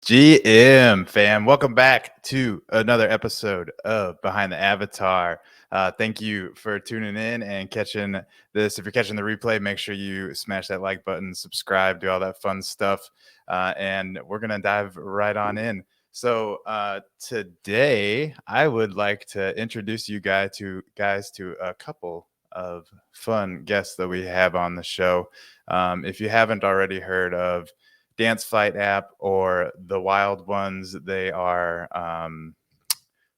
GM fam, welcome back to another episode of Behind the Avatar. Thank you for tuning in and catching this. If you're catching the replay, make sure you smash that like button, subscribe, do all that fun stuff, and we're gonna dive right on in. So today, I would like to introduce you guys to a couple of fun guests that we have on the show. If you haven't already heard of Dance Flight app or the Wild Ones, they are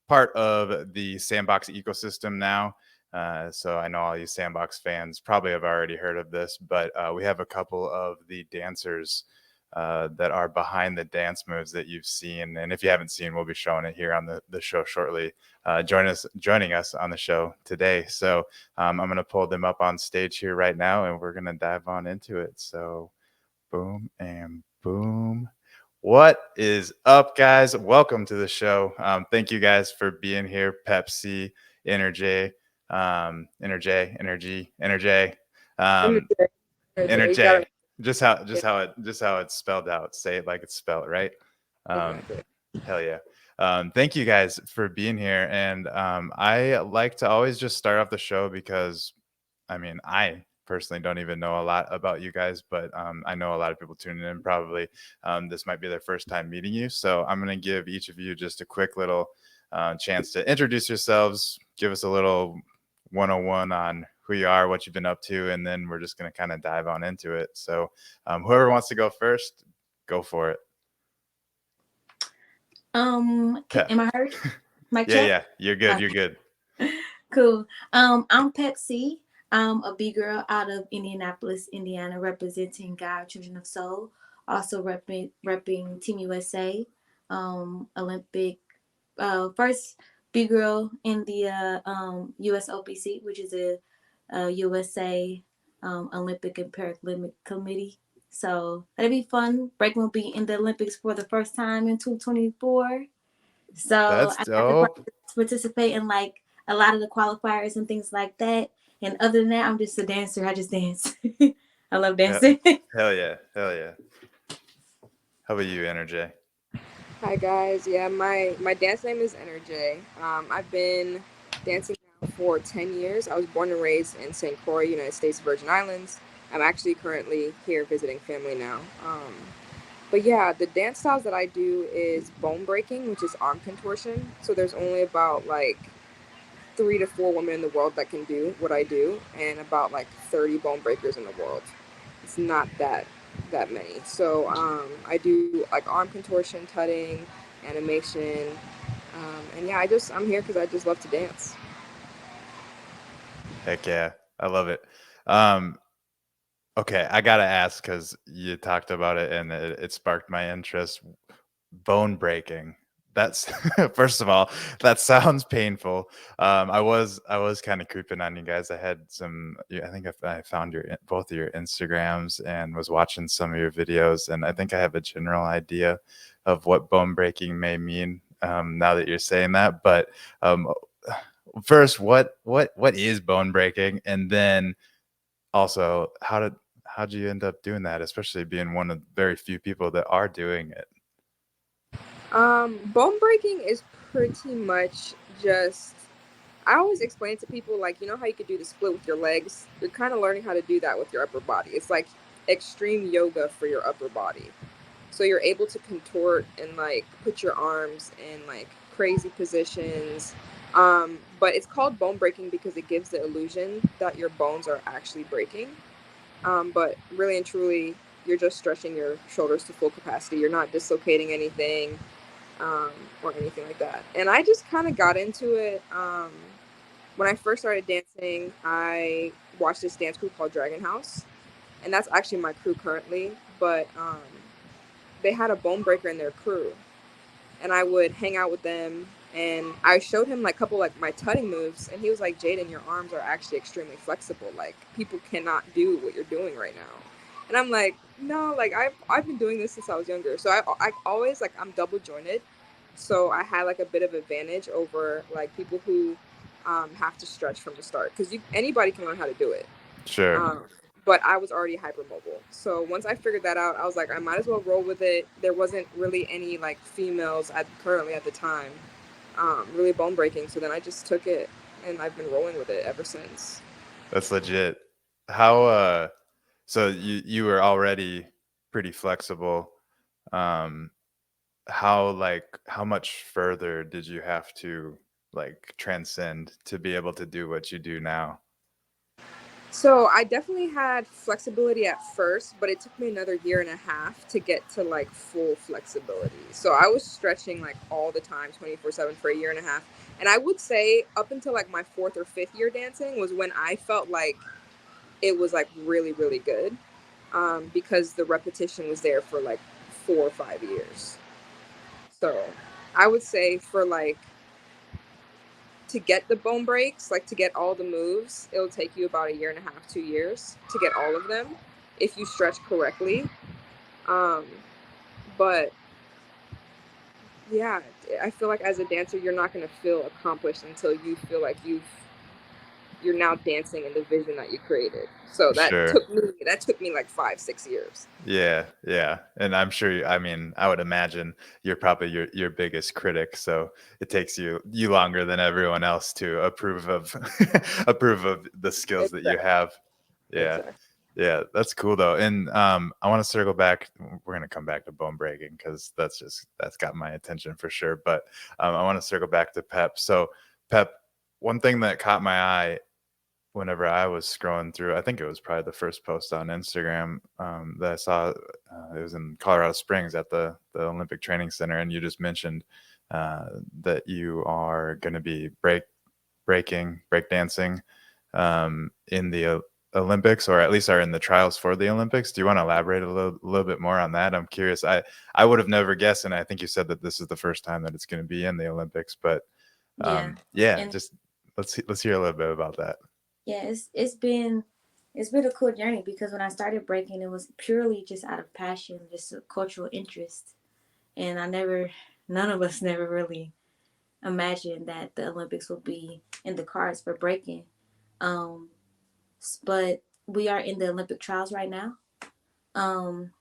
part of the Sandbox ecosystem now. So I know all you Sandbox fans probably have already heard of this, but we have a couple of the dancers that are behind the dance moves that you've seen. And if you haven't seen, we'll be showing it here on the show shortly. Joining us on the show today. So I'm going to pull them up on stage here right now, and we're going to dive on into it. So boom and boom. What is up, guys? Welcome to the show. Thank you guys for being here. Pepsi, Enerjaee, Enerjaee, Enerjaee. Just how it's spelled out. Say it like it's spelled, right? Exactly. Hell yeah. Thank you guys for being here. And I like to always just start off the show because I personally don't even know a lot about you guys, but I know a lot of people tuning in probably this might be their first time meeting you. So I'm going to give each of you just a quick little chance to introduce yourselves, give us a little 101 on who you are, what you've been up to, and then we're just going to kind of dive on into it. So whoever wants to go first, go for it. Am I heard? Mic Yeah, check. yeah, you're good. You're good. Cool. I'm Pepsi. I'm a big girl out of Indianapolis, Indiana, representing God Children of Soul. Also repping Team USA, Olympic, first big girl in the USOPC, which is a USA Olympic and Paralympic Committee. So that'll be fun. Breaking will be in the Olympics for the first time in 2024. So That's I got to dope. participate in like a lot of the qualifiers and things like that. And other than that, I'm just a dancer. I just dance. I love dancing. Hell yeah. Hell yeah. How about you, Energy? Hi guys, yeah, my dance name is Enerjaee. I've been dancing now for 10 years. I was born and raised in St. Croix, United States Virgin Islands. I'm actually currently here visiting family now. But yeah, the dance styles that I do is bone breaking, which is arm contortion. So there's only about like 3 to 4 women in the world that can do what I do, and about like 30 bone breakers in the world. It's not that many. So I do like arm contortion, tutting, animation, and yeah, I'm here because I just love to dance. Heck yeah. I love it. Um, okay, I gotta ask because you talked about it and it sparked my interest. Bone breaking. That's first of all, that sounds painful. I was kind of creeping on you guys. I had some. I think I found both of your Instagrams and was watching some of your videos, and I think I have a general idea of what bone breaking may mean. Now that you're saying that, but um, first, what is bone breaking, and then also how'd you end up doing that, especially being one of very few people that are doing it? Bone breaking is pretty much just. I always explain to people like how you could do the split with your legs. You're kind of learning how to do that with your upper body. It's like extreme yoga for your upper body. So you're able to contort and like put your arms in like crazy positions. But it's called bone breaking because it gives the illusion that your bones are actually breaking. But really and truly, you're just stretching your shoulders to full capacity. You're not dislocating anything, um, or anything like that. And I just kind of got into it. When I first started dancing, I watched this dance crew called Dragon House, and that's actually my crew currently. But they had a bone breaker in their crew, and I would hang out with them. And I showed him like a couple like my tutting moves, and he was like, "Jaden, your arms are actually extremely flexible. Like people cannot do what you're doing right now." And I'm like, "No, like I've been doing this since I was younger. So I always like I'm double jointed, so I had like a bit of advantage over like people who have to stretch from the start because anybody can learn how to do it. Sure. Um, but I was already hypermobile. So once I figured that out, I was like, I might as well roll with it. There wasn't really any like females currently at the time really bone breaking. So then I just took it, and I've been rolling with it ever since. That's legit. How so you were already pretty flexible. Um how much further did you have to like transcend to be able to do what you do now? So I definitely had flexibility at first, but it took me another year and a half to get to like full flexibility. So I was stretching like all the time, 24/7 for a year and a half. And I would say up until like my fourth or fifth year dancing was when I felt like it was like really, really good, because the repetition was there for like 4 or 5 years. So I would say for like to get the bone breaks, like to get all the moves, it'll take you about a year and a half, 2 years to get all of them if you stretch correctly. Um, but yeah, I feel like as a dancer, you're not going to feel accomplished until you feel like you're now dancing in the vision that you created. So Sure. that took me like 5, 6 years. Yeah, yeah, and I'm sure I mean, I would imagine you're probably your biggest critic, so it takes you longer than everyone else to approve of approve of the skills that you Exactly. have. Yeah. Exactly. Yeah, that's cool though, and, I wanna circle back we're gonna come back to bone breaking because that's got my attention for sure, but, I wanna circle back to Pep. So, Pep, one thing that caught my eye whenever I was scrolling through, I think it was probably the first post on Instagram that I saw. It was in Colorado Springs at the Olympic Training Center, and you just mentioned that you are going to be breakdancing in the Olympics, or at least are in the trials for the Olympics. Do you want to elaborate a little bit more on that? I'm curious. I would have never guessed, and I think you said that this is the first time that it's going to be in the Olympics. But Yeah, yeah, and just let's hear a little bit about that. yeah, it's been a cool journey because when I started breaking, it was purely just out of passion, just a cultural interest, and none of us never really imagined that the Olympics would be in the cards for breaking. Um, but we are in the Olympic trials right now. Um,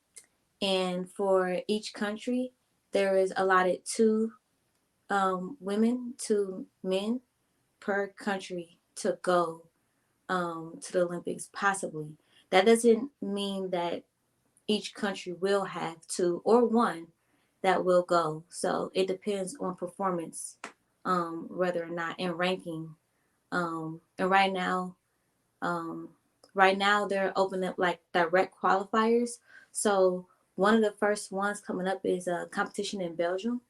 and for each country, there is allotted two women, two men per country to go to the Olympics, possibly. That doesn't mean that each country will have two or one that will go. So it depends on performance, whether or not, and ranking. And um, right now they're opening up like direct qualifiers. So one of the first ones coming up is a competition in Belgium,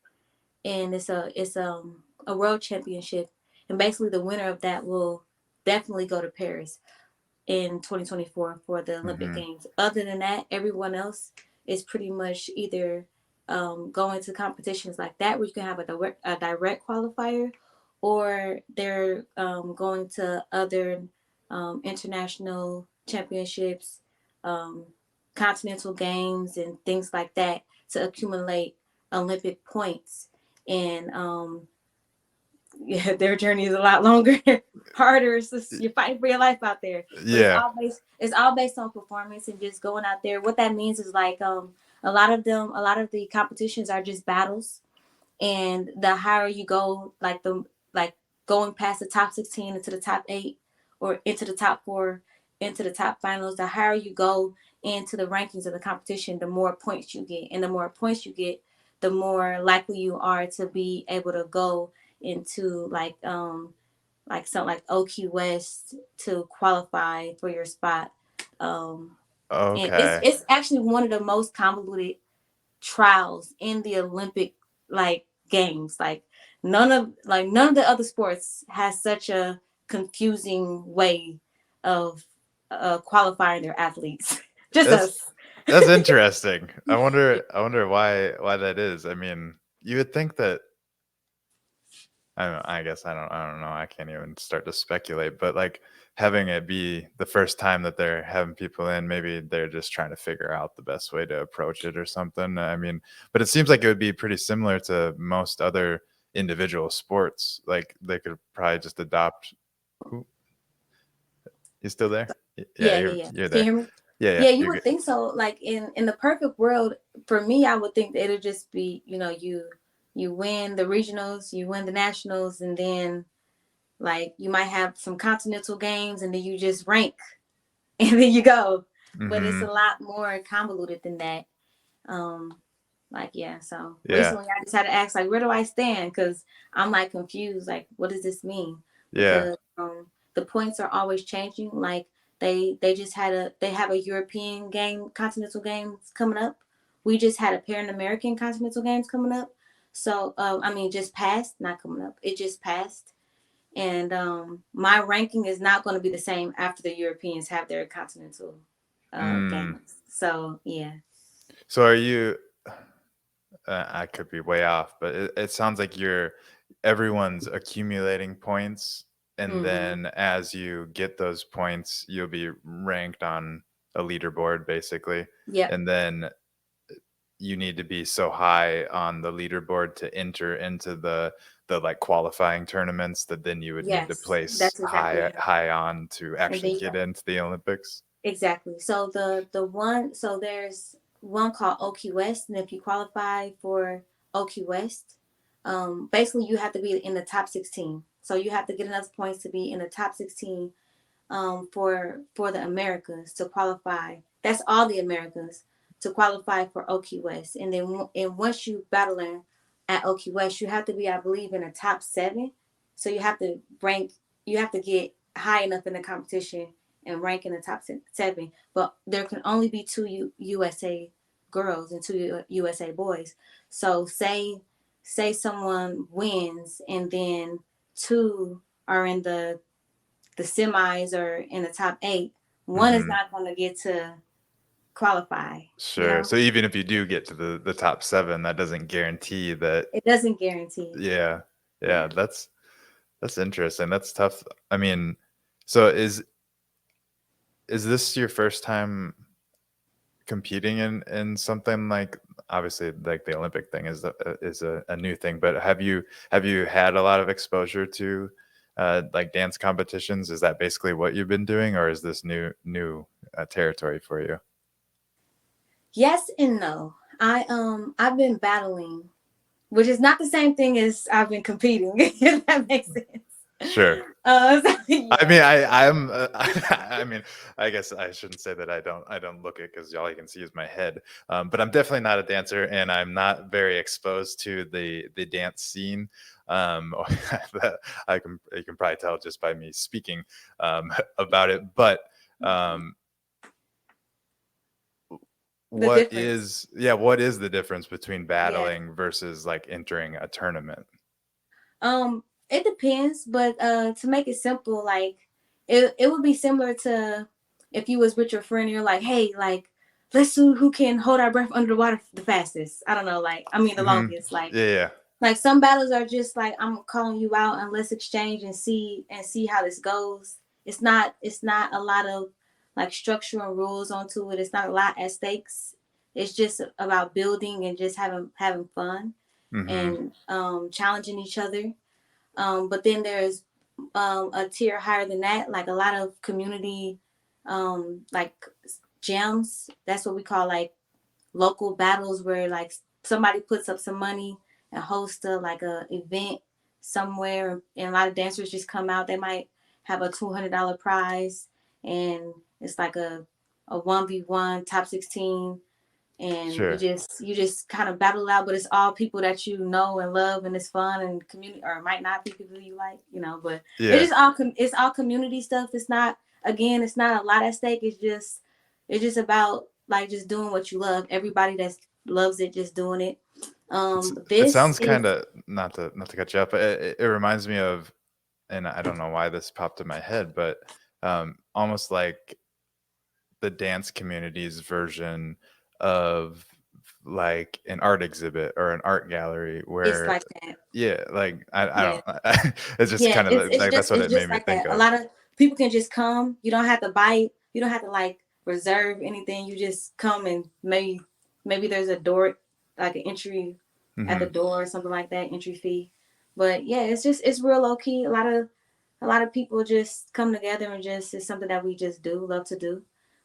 and it's a world championship, and basically the winner of that will definitely go to Paris in 2024 for the Olympic Hmm. Games. Other than that, everyone else is pretty much either going to competitions like that where you can have a direct qualifier, or they're going to other international championships, um, continental games, and things like that to accumulate Olympic points. And yeah, their journey is a lot longer, harder. It's just, you're fighting for your life out there, but Yeah. it's all based on performance and just going out there. What that means is like a lot of the competitions are just battles, and the higher you go, like going past the top 16 into the top 8 or into the top 4 into the top finals, the higher you go into the rankings of the competition, the more points you get, and the more points you get, the more likely you are to be able to go into like something like OQ West to qualify for your spot. um and it's Okay. it's actually one of the most convoluted trials in the Olympic like games. None of the other sports has such a confusing way of qualifying their athletes. Just That's us. that's interesting. I wonder why that is. I mean, you would think that I don't know, I guess I don't know. I can't even start to speculate, but like having it be the first time that they're having people in, maybe they're just trying to figure out the best way to approach it or something. I mean, but it seems like it would be pretty similar to most other individual sports. Like they could probably just adopt. Ooh, You still there? Yeah, Yeah, yeah, yeah. you're Can you there. hear me? Yeah, yeah, Yeah, you you're would good. think so. Like in the perfect world, for me, I would think that it'll just be, you win the regionals, you win the nationals, and then like you might have some continental games, and then you just rank, and then you go. But it's a Mm-hmm. lot more convoluted than that. Um, like yeah. So Yeah, recently, I just had to ask like, where do I stand? Because I'm like confused. Like, what does this mean? yeah. Because the points are always changing. Like they just they have a European game, continental games coming up. We just had a Pan American continental games coming up. So I mean, just passed, not coming up. It just passed. And my ranking is not going to be the same after the Europeans have their continental Mm. games. So yeah. So are you? I could be way off, but it sounds like everyone's accumulating points, and Mm-hmm. then as you get those points, you'll be ranked on a leaderboard, basically, Yep. and then you need to be so high on the leaderboard to enter into the like qualifying tournaments that then you would need to Yes, place that's exactly it. high on to And actually then you get got into the Olympics. exactly. So there's one called Oki West, and if you qualify for Oki West, basically you have to be in the top 16. So you have to get enough points to be in the top 16 for the Americas to qualify. That's all the Americas to qualify for Oki West, and then and once you battling at Oki West, you have to be, I believe, in the top 7. So you have to rank, you have to get high enough in the competition and rank in the top 7. But there can only be two USA girls and two USA boys. So say someone wins and then two are in the semis or in the top 8, one is Hmm. not going to get to qualify. You Sure. know, So even if you do get to the top 7, that doesn't guarantee that. it doesn't guarantee it. Yeah. Yeah, Yeah. that's interesting. That's tough. I mean, so is this your first time competing in something like, obviously like the Olympic thing is a new thing, but have you had a lot of exposure to like dance competitions? Is that basically what you've been doing, or is this new territory for you? Yes and no. I've been battling, which is not the same thing as I've been competing. If that makes sense. Sure. So, I yeah. mean, I'm. I mean, I guess I shouldn't say that I don't look it because all you can see is my head. But I'm definitely not a dancer, and I'm not very exposed to the dance scene. Um, that you can probably tell just by me speaking about it. But um, The difference. what is the difference between Yeah. battling versus like entering a tournament? It depends, but to make it simple, like it would be similar to if you was with your friend and you're like, hey, like let's see who can hold our breath under the water the fastest. I don't know, like I mean the Hmm. longest. Like Yeah, yeah. some battles are just like I'm calling you out and let's exchange and see how this goes. It's not a lot of like structure and rules onto it. It's not a lot at stakes. It's just about building and just having fun Hmm. and challenging each other. But then there's a tier higher than that, like a lot of community, like gyms. That's what we call like local battles, where like somebody puts up some money and hosts a event somewhere, and a lot of dancers just come out. They might have a $200 prize, and it's like a 1v1 top 16, and Sure. you just kind of battle it out, but it's all people that you know and love, and it's fun and community, or it might not be people you like, but it's Yeah. just it's all community stuff. It's not, again, it's not a lot at stake. It's just about like just doing what you love. Everybody that loves it, just doing it. It This sounds is kind of, not to cut you up, but it reminds me of, and I don't know why this popped in my head, but almost like the dance community's version of like an art exhibit or an art gallery it's where, like that. yeah, like I Yeah. don't, it's just Yeah, kind of like that's what it's it made just me like think that. A of. lot of people can just come. You don't have to buy. You don't have to like reserve anything. You just come, and maybe there's a door, like an entry at the Hmm. door or something like that, entry fee. But yeah, it's real low key. a lot of people just come together and just it's something that we just do love to do,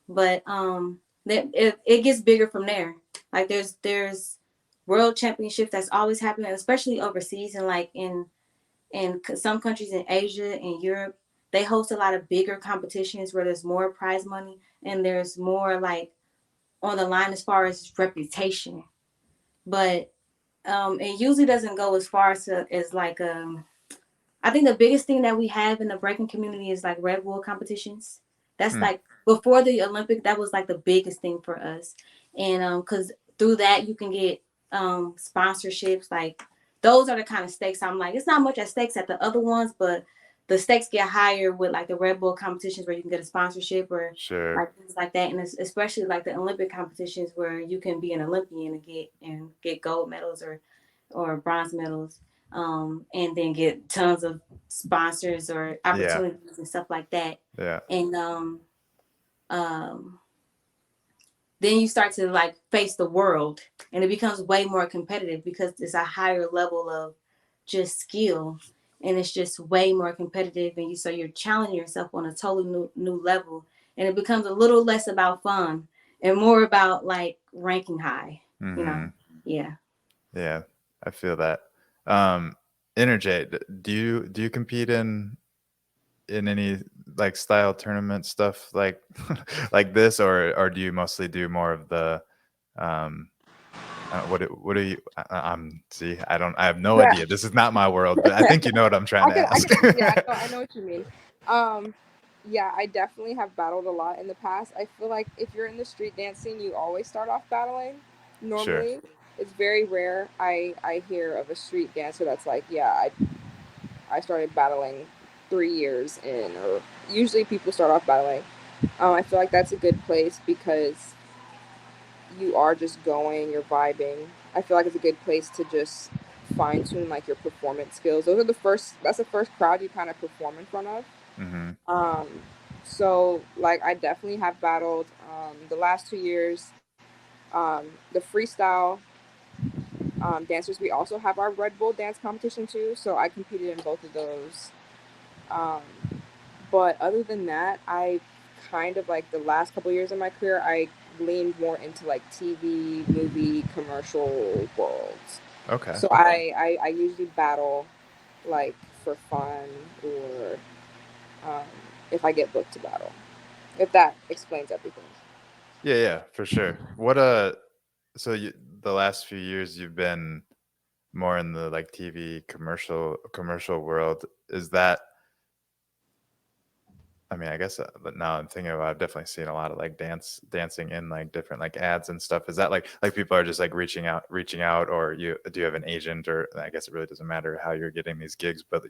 but that it gets bigger from there. Like there's world championships that's always happening, especially overseas and like in some countries in Asia and Europe. They host a lot of bigger competitions where there's more prize money and there's more like on the line as far as reputation. But it usually doesn't go as far as like I think the biggest thing that we have in the breaking community is like Red Bull competitions. That's Hmm. like before the Olympic, that was like the biggest thing for us. And because through that you can get sponsorships. Like those are the kind of stakes. I'm like, it's not much at stakes at the other ones, but the stakes get higher with like the Red Bull competitions where you can get a sponsorship or Sure. like things like that. And especially like the Olympic competitions where you can be an Olympian and get gold medals or bronze medals, and then get tons of sponsors or Yeah. opportunities and stuff like that. Yeah. And um, then you start to like face the world, and it becomes way more competitive because it's a higher level of just skill, and it's just way more competitive. And you're challenging yourself on a totally new level, and it becomes a little less about fun and more about like ranking high. You know, Hmm. yeah. Yeah. I feel that. Um, Enerjaee, do you compete in any like style tournament stuff like like this, or do you mostly do more of the um what do you I'm see I have no Yeah. idea, this is not my world, but I think you know what I'm trying I to can, I ask. can, yeah, I know what you mean. Um, yeah, I definitely have battled a lot in the past. I feel like if you're in the street dancing, you always start off battling. Sure. Normally, it's very rare I hear of a street dancer that's like, yeah, I started battling 3 years in, or usually people start off battling. I feel like that's a good place because you are just going, you're vibing. I feel like it's a good place to just fine tune like your performance skills. Those are the first. That's the first crowd you kind of perform in front of. Hmm. Um, so like I definitely have battled the last 2 years. The freestyle dancers. We also have our Red Bull dance competition too. So I competed in both of those. Um, but other than that, I kind of like the last couple years of my career, I leaned more into like TV, movie, commercial worlds. Okay. So I usually battle like for fun or um, if I get booked to battle. If that explains everything. Yeah, yeah, for sure. So the last few years you've been more in the like TV commercial world. Is that, I mean, I guess, but now I'm thinking about, I've definitely seen a lot of like dancing in like different like ads and stuff. Is that like people are just like reaching out, or do you have an agent, or I guess it really doesn't matter how you're getting these gigs, but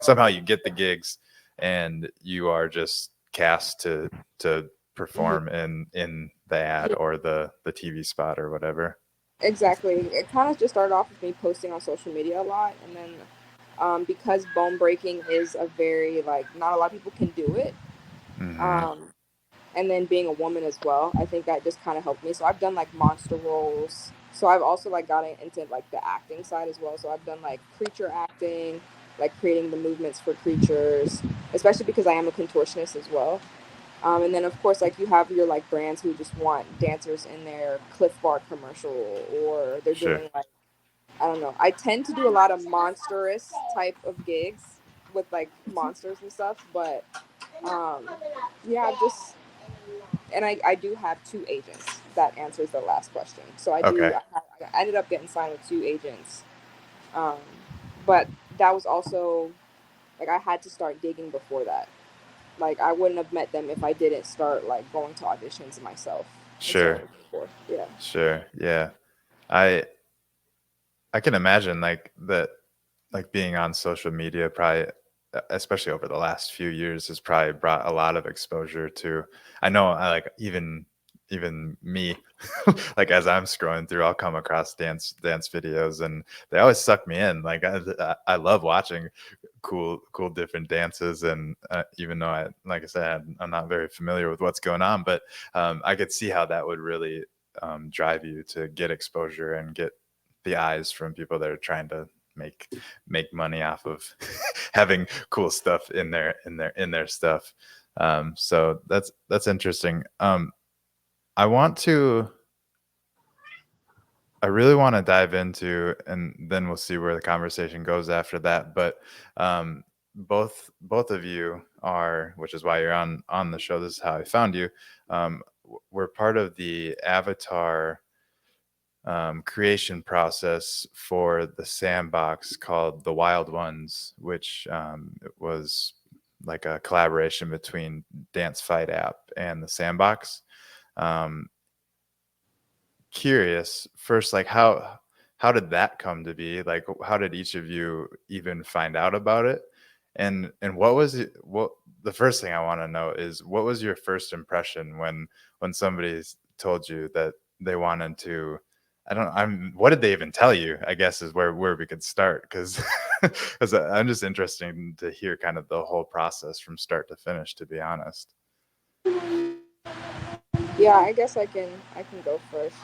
somehow you get the gigs and you are just cast to Mhm. perform in the ad Yeah, or the TV spot or whatever. exactly. It kind of just started off with me posting on social media a lot, and then because bone breaking is a very like not a lot of people can do it. Hmm. Um, and then being a woman as well, I think that just kind of helped me. So I've done like monster roles. So I've also like gotten into like the acting side as well. So I've done like creature acting, like creating the movements for creatures, especially because I am a contortionist as well. And then of course like you have your like brands who just want dancers in their Cliff Bar commercial, or they're Sure. doing like I don't know. I tend to do a lot of monstrous type of gigs with like monsters and stuff, but um, yeah, just and I do have two agents. That answers the last question. So I do. Okay. I ended up getting signed with two agents, um, but that was also like I had to start gigging before that. Like I wouldn't have met them if I didn't start like going to auditions myself and Sure. starting before. Yeah. Sure. Yeah. I I can imagine like that, like being on social media probably, especially over the last few years, has probably brought a lot of exposure to. I know, I like even me, like as I'm scrolling through, I'll come across dance videos, and they always suck me in. Like I love watching cool different dances, and even though like I said, I'm not very familiar with what's going on, but I could see how that would really drive you to get exposure and get the eyes from people that are trying to make make money off of having cool stuff in their stuff. So that's interesting. I want to I really want to dive into, and then we'll see where the conversation goes after that. But um, both of you are, which is why you're on the show. This is how I found you. We're part of the Avatar creation process for the sandbox called the Wild Ones, which it was like a collaboration between Dance Fight app and the sandbox. Um, Curious first, like how did that come to be? Like how did each of you even find out about it? And what was it, what the first thing I want to know is what was your first impression when somebody told you that they wanted to, I don't, I'm what did they even tell you, I guess, is where we could start, because because I'm just interested to hear kind of the whole process from start to finish, to be honest. Yeah, I guess I can go first.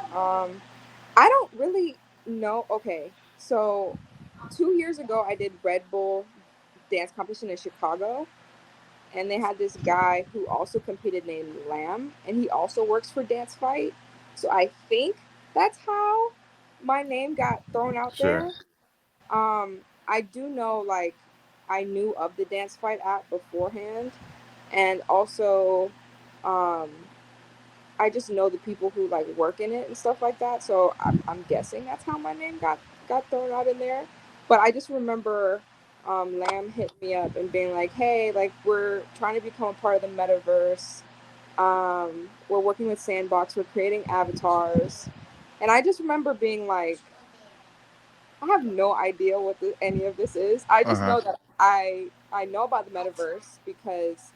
I don't really know. Okay, so 2 years ago I did Red Bull dance competition in Chicago, and they had this guy who also competed named Lamb, and he also works for Dance Fight. So I think that's how my name got thrown out Sure. there. I do know, like, I knew of the Dance Fight app beforehand, and also, um, I just know the people who like work in it and stuff like that. So I'm guessing that's how my name got thrown out in there. But I just remember Lamb hit me up and being like, "Hey, like we're trying to become a part of the metaverse. We're working with Sandbox. We're creating avatars." And I just remember being like, "I have no idea what any of this is. I just Uh-huh. know that I know about the metaverse because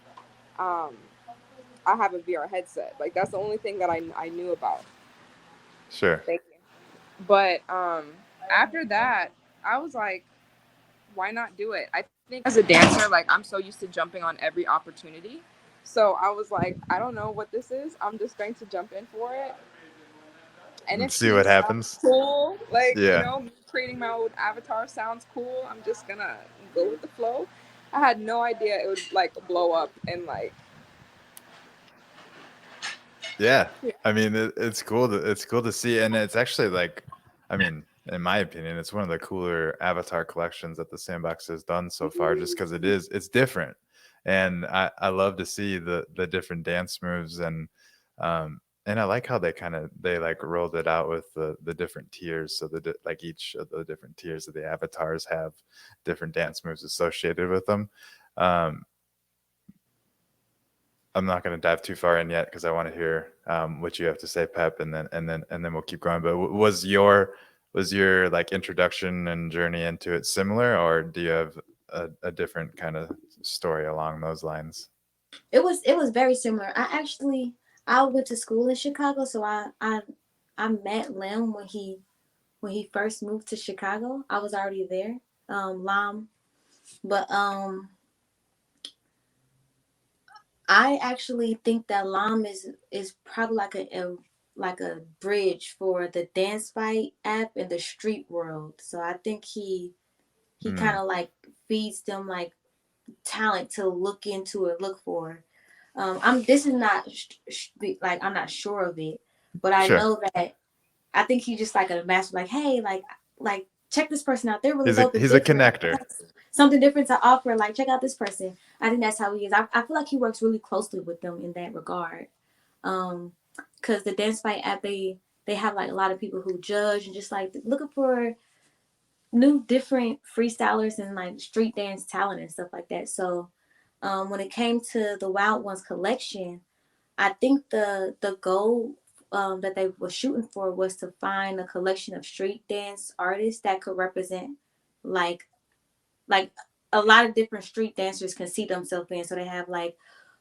um, I have a VR headset. Like that's the only thing that I knew about." Sure. Thank you. But after that, I was like, why not do it? I think as a dancer, like I'm so used to jumping on every opportunity. So I was like, I don't know what this is. I'm just going to jump in for it. And see NFT what sounds happens. cool. Like, Yeah. me creating my own avatar sounds cool. I'm just gonna go with the flow. I had no idea it would like blow up and like, Yeah, yeah. I mean, it's cool to see, and it's actually like, I mean, in my opinion, it's one of the cooler Avatar collections that the Sandbox has done so far, just because it's different, and I love to see the different dance moves, and I like how they like rolled it out with the different tiers, so like each of the different tiers of the avatars have different dance moves associated with them. Um, I'm not going to dive too far in yet because I want to hear what you have to say, Pep, and then we'll keep going. But was your like introduction and journey into it similar, or do you have a different kind of story along those lines? It was very similar. I went to school in Chicago, so I met Lim when he first moved to Chicago. I was already there, Lam, but I actually think that Lam is probably like a bridge for the Dance Fight app in the street world. So I think he kind Mm, of like feeds them like talent to look into or look for. I'm this is not like I'm not sure of it, but I sure. know that I think he's just like a master. Like, hey, like check this person out. They're really He's a dope and he's a different. Like, they connector. have something different to offer. Like, check out this person. I think that's how he is. I feel like he works really closely with them in that regard. Um, because the Dance Fight app, they have like a lot of people who judge and just like looking for new different freestylers and like street dance talent and stuff like that. So when it came to the Wild Ones collection, I think the goal that they were shooting for was to find a collection of street dance artists that could represent like like a lot of different street dancers can see themselves in. So they have like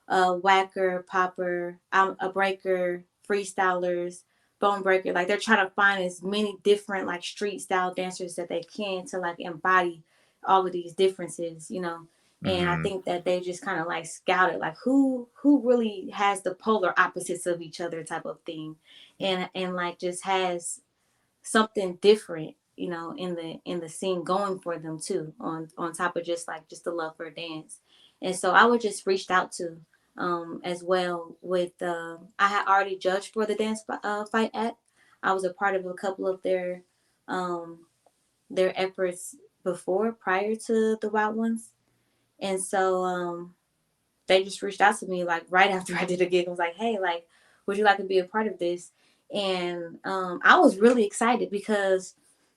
a whacker, popper, a breaker, freestylers, bone breaker. Like they're trying to find as many different like street style dancers that they can to like embody all of these differences, you know. And I Hmm. think that they just kind of like scouted like who really has the polar opposites of each other type of thing, and like just has something different, in the scene going for them too, on top of just the love for dance. And so I was just reached out to, as well with, I had already judged for the dance fight act. I was a part of a couple of um their efforts before, prior to the Wild Ones. And so they just reached out to me like right after I did a gig. I was like, hey, like, would you like to be a part of this? And I was really excited because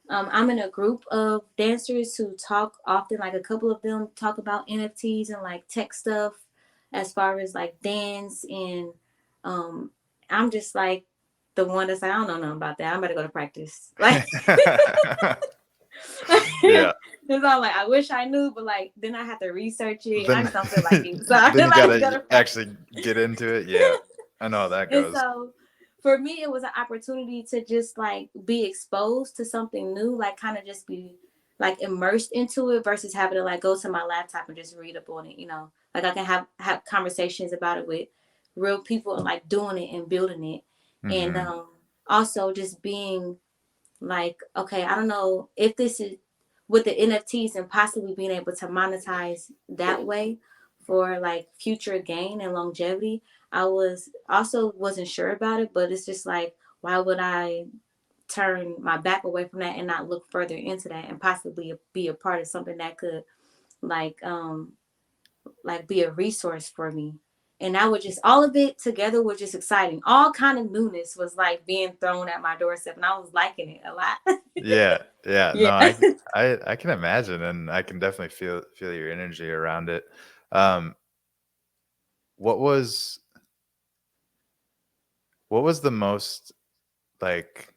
I'm in a group of dancers who talk often. Like a couple of them talk about NFTs and like tech stuff, as far as like dance. And um, I'm just like the one that's like, I don't know nothing about that. I'm about to go to practice. Like, Yeah. it's all like I wish I knew, but like then I have to research it, and I Then just don't feel like it. So I then feel you like just go gotta to practice. actually get into it. Yeah, I know how that And goes. so for me, it was an opportunity to just like be exposed to something new, like kind of just be like immersed into it versus having to like go to my laptop and just read up on it. Like I can have conversations about it with real people and like doing it and building it, and Hmm. also just being like, okay, I don't know if this is with the NFTs and possibly being able to monetize that way for like future gain and longevity. I was also wasn't sure about it, but it's just like, why would I turn my back away from that and not look further into that and possibly be a part of something that could like be a resource for me. And that was just all of it together was just exciting. All kind of newness was like being thrown at my doorstep, and I was liking it a lot. Yeah, yeah. No, Yeah. I can imagine, and I can definitely feel your energy around it. Um, what was what was the most like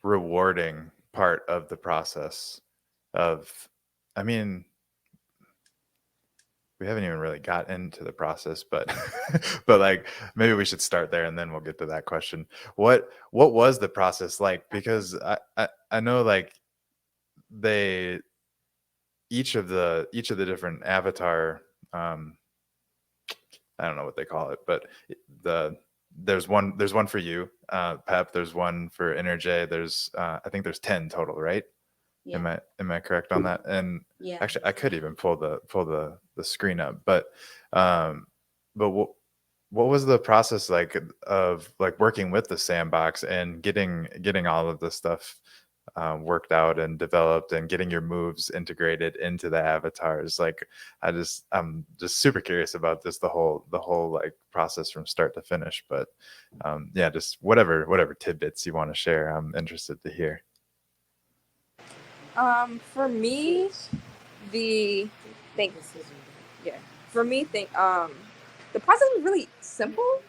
rewarding part of the process of? I mean, we haven't even really got into the process, but but like maybe we should start there and then we'll get to that question. What was the process like? Because I know like they each of the different avatar, um I don't know what they call it, but the there's one for you, Pep. There's one for Enerjaee. There's I think there's 10 total, right? Yeah. Am I correct on that? And Yeah. actually, I could even pull the screen up, um, but what was the process like of like working with the sandbox and getting all of this stuff worked out and developed and getting your moves integrated into the avatars? Like, I'm just super curious about this the whole like process from start to finish. But yeah, just whatever tidbits you want to share, I'm interested to hear. For me, the think yeah. For me, the process was really simple.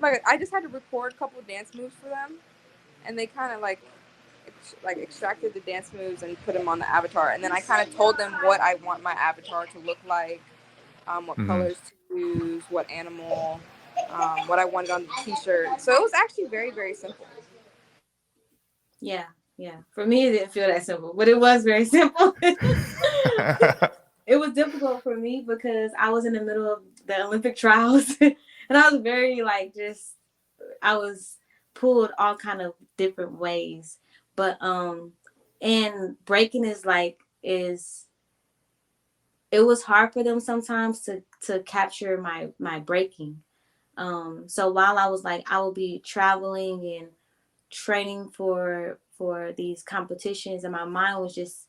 Like I just had to record a couple of dance moves for them, and they kind of like extracted the dance moves and put them on the avatar, and then I kind of told them what I want my avatar to look like, what Hmm. colors to use, what animal, what I wanted on the T-shirt. So it was actually very very simple. Yeah. Yeah. For me, it didn't feel that simple, but it was very simple. It was difficult for me because I was in the middle of the Olympic trials, and I was very like just I was pulled all kind of different ways. But and breaking is it was hard for them sometimes to capture my breaking. So while I was like I would be traveling and training for these competitions, and my mind was just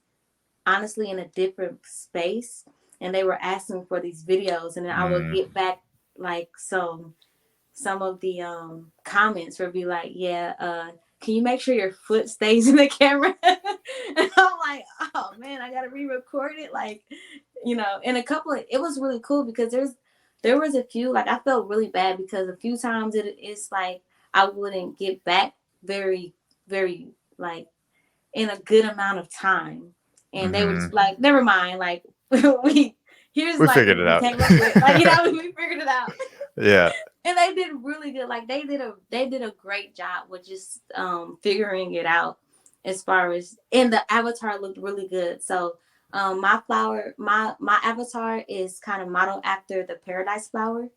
honestly in a different space, and they were asking for these videos, and then I would Mm. get back like some of the comments would be like, yeah, can you make sure your foot stays in the camera? And I'm like, oh man, I gotta re-record it. Like, and a couple of it was really cool because there was a few, like I felt really bad because a few times it's like I wouldn't get back very, very like in a good amount of time. And they would just Hmm. be like, never mind, like we here's We like figured what it we out. came up with. Like, we figured it out. Yeah. And they did really good. Like they did a great job with just figuring it out as far as, and the avatar looked really good. So my avatar is kind of modeled after the paradise flower.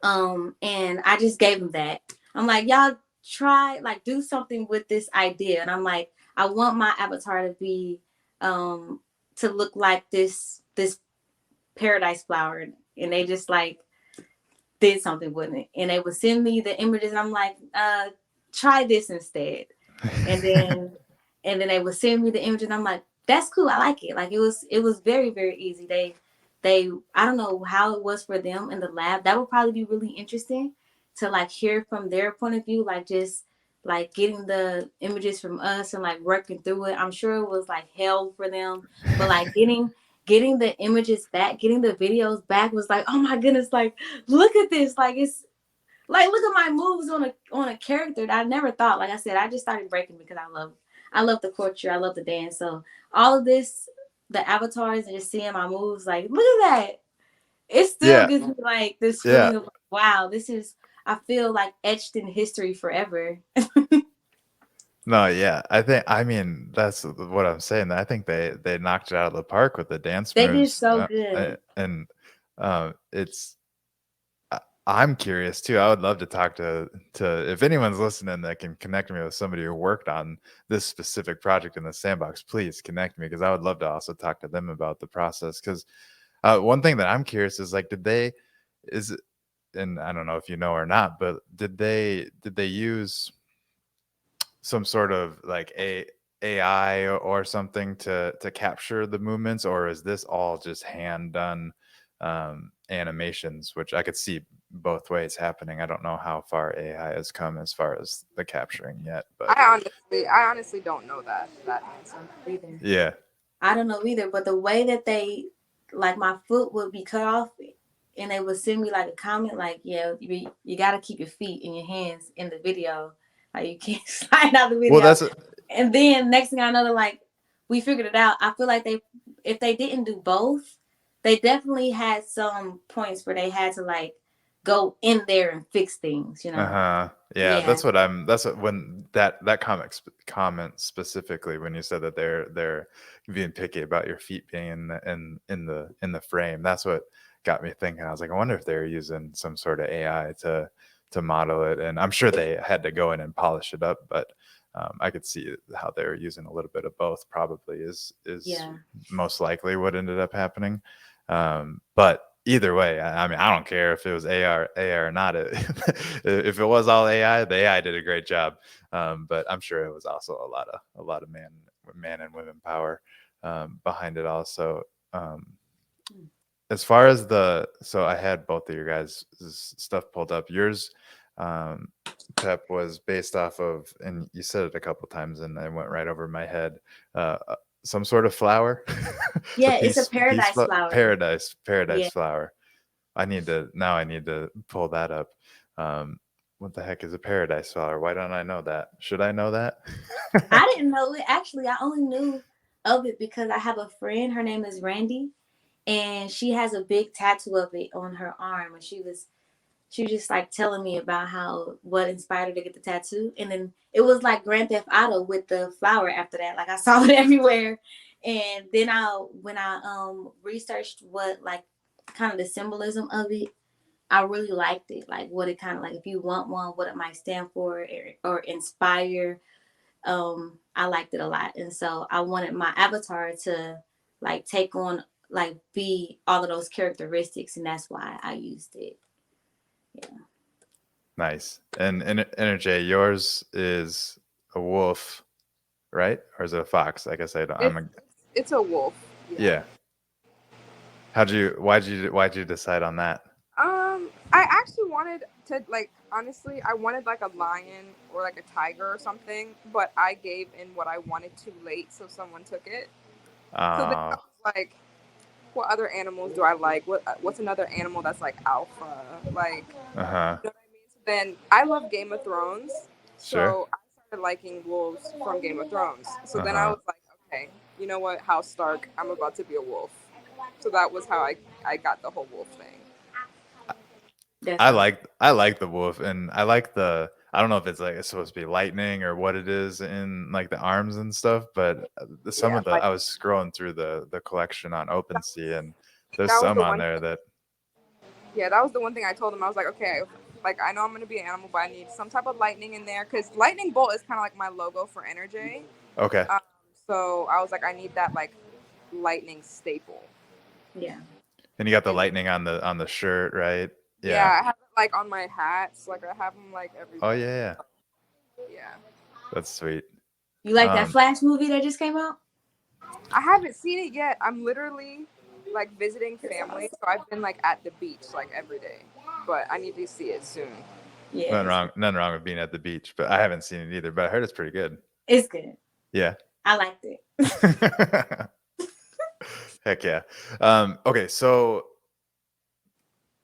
And I just gave them that. I'm like, y'all try like do something with this idea. And I'm like, I want my avatar to be to look like this paradise flower. And they just like did something with it. And they would send me the images and I'm like, try this instead. And then they would send me the image and I'm like, that's cool, I like it. Like it was very, very easy. They I don't know how it was for them in the lab. That would probably be really interesting to like hear from their point of view, like just like getting the images from us and like working through it. I'm sure it was like hell for them, but like getting the images back, getting the videos back was like, oh my goodness, like look at this, like it's like look at my moves on a character that I never thought. Like I said, I just started breaking because I love the culture, I love the dance. So all of this, the avatars and just seeing my moves, like look at that. It still Yeah, gives me like this yeah. feeling of wow, this is I feel like etched in history forever. No, yeah. I mean, that's what I'm saying. I think they knocked it out of the park with the dance They did moves, so good. and it's. I'm curious too. I would love to talk to if anyone's listening that can connect me with somebody who worked on this specific project in the sandbox. Please connect me because I would love to also talk to them about the process. Because one thing that I'm curious is like, is it, and I don't know if you know or not, but did they use some sort of like a AI or something to capture the movements, or is this all just hand done animations, which I could see both ways happening. I don't know how far AI has come as far as the capturing yet, but I honestly don't know that answer. Either. yeah. I don't know either, but the way that they like my foot would be cut off and they would send me like a comment like, yeah, you got to keep your feet in your hands in the video. Like you can't slide out the Well, video. And then next thing I know, they're like, we figured it out. I feel like if they didn't do both, they definitely had some points where they had to like go in there and fix things, you know? uh-huh. Yeah, Yeah. that's what when that comment specifically when you said that they're being picky about your feet being in the frame. That's what got me thinking. I was like, I wonder if they're using some sort of AI to model it, and I'm sure they had to go in and polish it up, but I could see how they're using a little bit of both. Probably is Yeah. most likely what ended up happening. But either way, I mean, I don't care if it was AI or not. If it was all AI, the AI did a great job. But I'm sure it was also a lot of man and women power behind it also. Um, as far as so I had both of your guys' stuff pulled up. Yours, um, Pep, was based off of, and you said it a couple times, and I went right over my head. Some sort of flower, a Yeah, it's a paradise flower. paradise Yeah. flower. I need to pull that up. Um, what the heck is a paradise flower? Why don't I know that? Should I know that? I didn't know it. Actually, I only knew of it because I have a friend. Her name is Randy, and she has a big tattoo of it on her arm. And she was just like telling me about how what inspired her to get the tattoo. And then it was like Grand Theft Auto with the flower after that. Like I saw it everywhere. And then when I researched what like kind of the symbolism of it, I really liked it. Like what it kind of like if you want one, what it might stand for or inspire. I liked it a lot. And so I wanted my avatar to like take on like be all of those characteristics and that's why I used it. Yeah. Nice. And Enerjaee, yours is a wolf, right? Or is it a fox? I guess I don't. It's it's a wolf. Yeah. Yeah. Why'd you decide on that? I actually wanted to like honestly, I wanted like a lion or like a tiger or something, but I gave in what I wanted too late, so someone took it. So then I Oh, was like, what other animals do I like? What's another animal that's like alpha? Like, uh-huh. you know what I mean? So then I love Game of Thrones, Sure. so I started liking wolves from Game of Thrones. So then I Uh-huh. was like, okay, you know what, House Stark, I'm about to be a wolf. So that was how I got the whole wolf thing. That's all. I like the wolf, and I like I don't know if it's like it's supposed to be lightning or what it is in like the arms and stuff, but some Yeah, of the like I was scrolling through the collection on that OpenSea, was and there's that was some the on one there that yeah, that was the one thing I told him. I was like, okay, Like I know I'm gonna be an animal, but I need some type of lightning in there because lightning bolt is kind of like my logo for Enerjaee. Okay. Um, so I was like, I need that like lightning staple. Yeah. And you got the And lightning on the shirt, right? Yeah. yeah, I have it like on my hats. Like I have them like Oh everything. yeah, yeah. Yeah. That's sweet. You like that Um, Flash movie that just came out? I haven't seen it yet. I'm literally like visiting family, so I've been like at the beach like every day. But I need to see it soon. Yeah, nothing wrong with being at the beach, but I haven't seen it either. But I heard it's pretty good. it's good. Yeah. I liked it. Heck yeah. Okay, so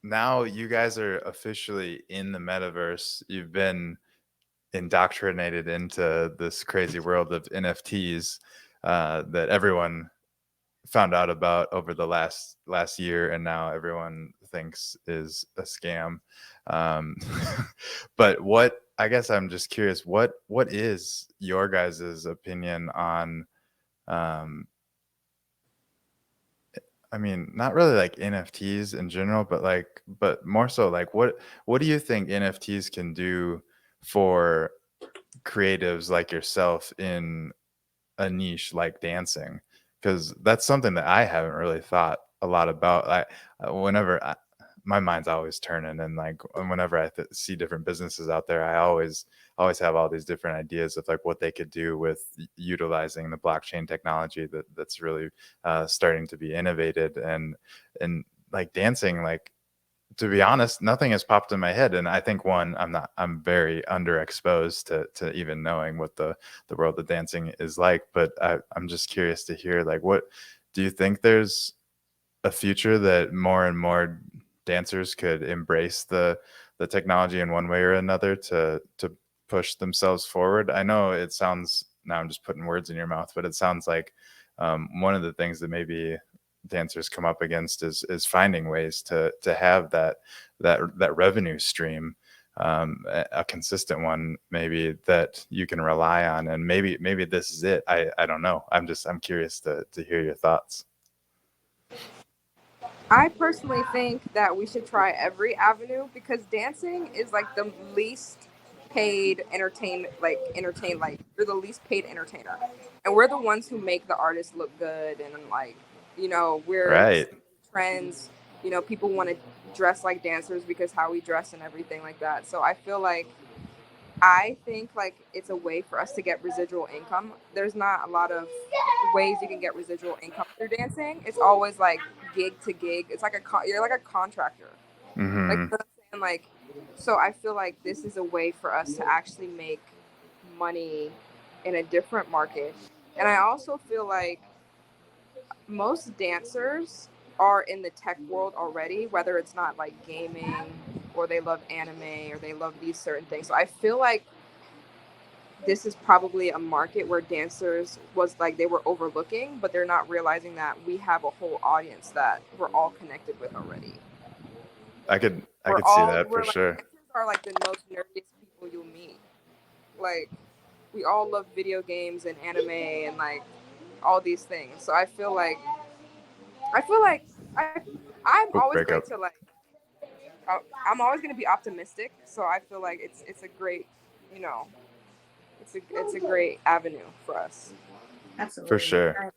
now you guys are officially in the metaverse. You've been indoctrinated into this crazy world of NFTs that everyone found out about over the last year, and now everyone thinks is a scam. Um, but what I guess I'm just curious, what is your guys' opinion on? Um, I mean, not really like NFTs in general, but more so like what do you think NFTs can do for creatives like yourself in a niche like dancing? Because that's something that I haven't really thought a lot about. Whenever my mind's always turning, and like whenever I see different businesses out there, I always have all these different ideas of like what they could do with utilizing the blockchain technology that's really starting to be innovated. And like dancing, like, to be honest, nothing has popped in my head. And I think, one, I'm very underexposed to even knowing what the world of dancing is like. But I'm just curious to hear, like, what do you think there's a future that more and more dancers could embrace the technology in one way or another to push themselves forward? I know it sounds, now I'm just putting words in your mouth, but it sounds like one of the things that maybe dancers come up against is finding ways to have that revenue stream, a consistent one, maybe, that you can rely on. And maybe this is it. I don't know. I'm curious to hear your thoughts. I personally think that we should try every avenue because dancing is like the least paid entertain like you're the least paid entertainer. And we're the ones who make the artists look good and like, we're Right. trends, people want to dress like dancers because how we dress and everything like that. So I think like it's a way for us to get residual income. There's not a lot of ways you can get residual income through dancing. It's always like gig to gig. It's like you're like a contractor. Like Hmm. you know what I'm saying? Like so I feel like this is a way for us to actually make money in a different market. And I also feel like most dancers are in the tech world already, whether it's not like gaming or they love anime or they love these certain things. So I feel like this is probably a market where dancers was like they were overlooking, but they're not realizing that we have a whole audience that we're all connected with already. I could see that for We're like sure. dancers are like the most nerdiest people you'll meet. Like we all love video games and anime and like all these things. So I feel like I I'm Oh, always break going up. to like I'm always going to be optimistic. So I feel like it's a great, you know, it's a great avenue for us. For Absolutely. sure.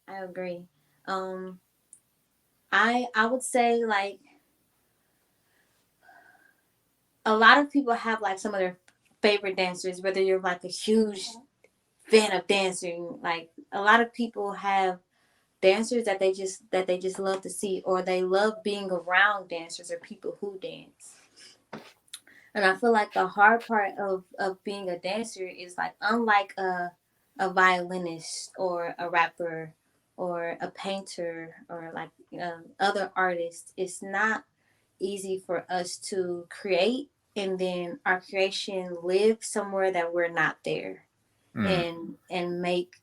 I agree. Um, I would say like a lot of people have like some of their favorite dancers, whether you're like a huge fan of dancing. Like a lot of people have dancers that they just love to see, or they love being around dancers or people who dance. And I feel like the hard part of being a dancer is like, unlike a violinist or a rapper or a painter or like other artists, it's not easy for us to create and then our creation live somewhere that we're not there, Mm. and make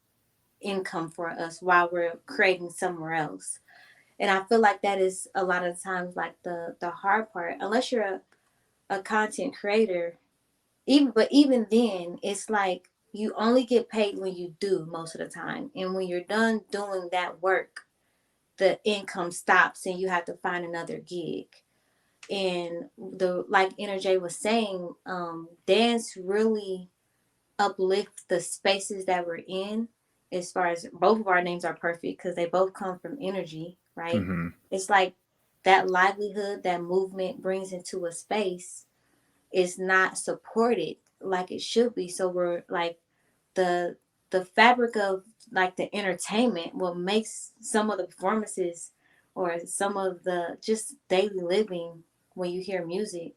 income for us while we're creating somewhere else. And I feel like that is a lot of times like the hard part, unless you're a content creator. Even then, it's like you only get paid when you do most of the time, and when you're done doing that work, the income stops and you have to find another gig. And the like Enerjaee was saying, dance really uplift the spaces that we're in. As far as both of our names are perfect because they both come from energy, right? Mm-hmm. It's like that livelihood that movement brings into a space is not supported like it should be. So we're like the the fabric of like the entertainment, what makes some of the performances or some of the just daily living when you hear music,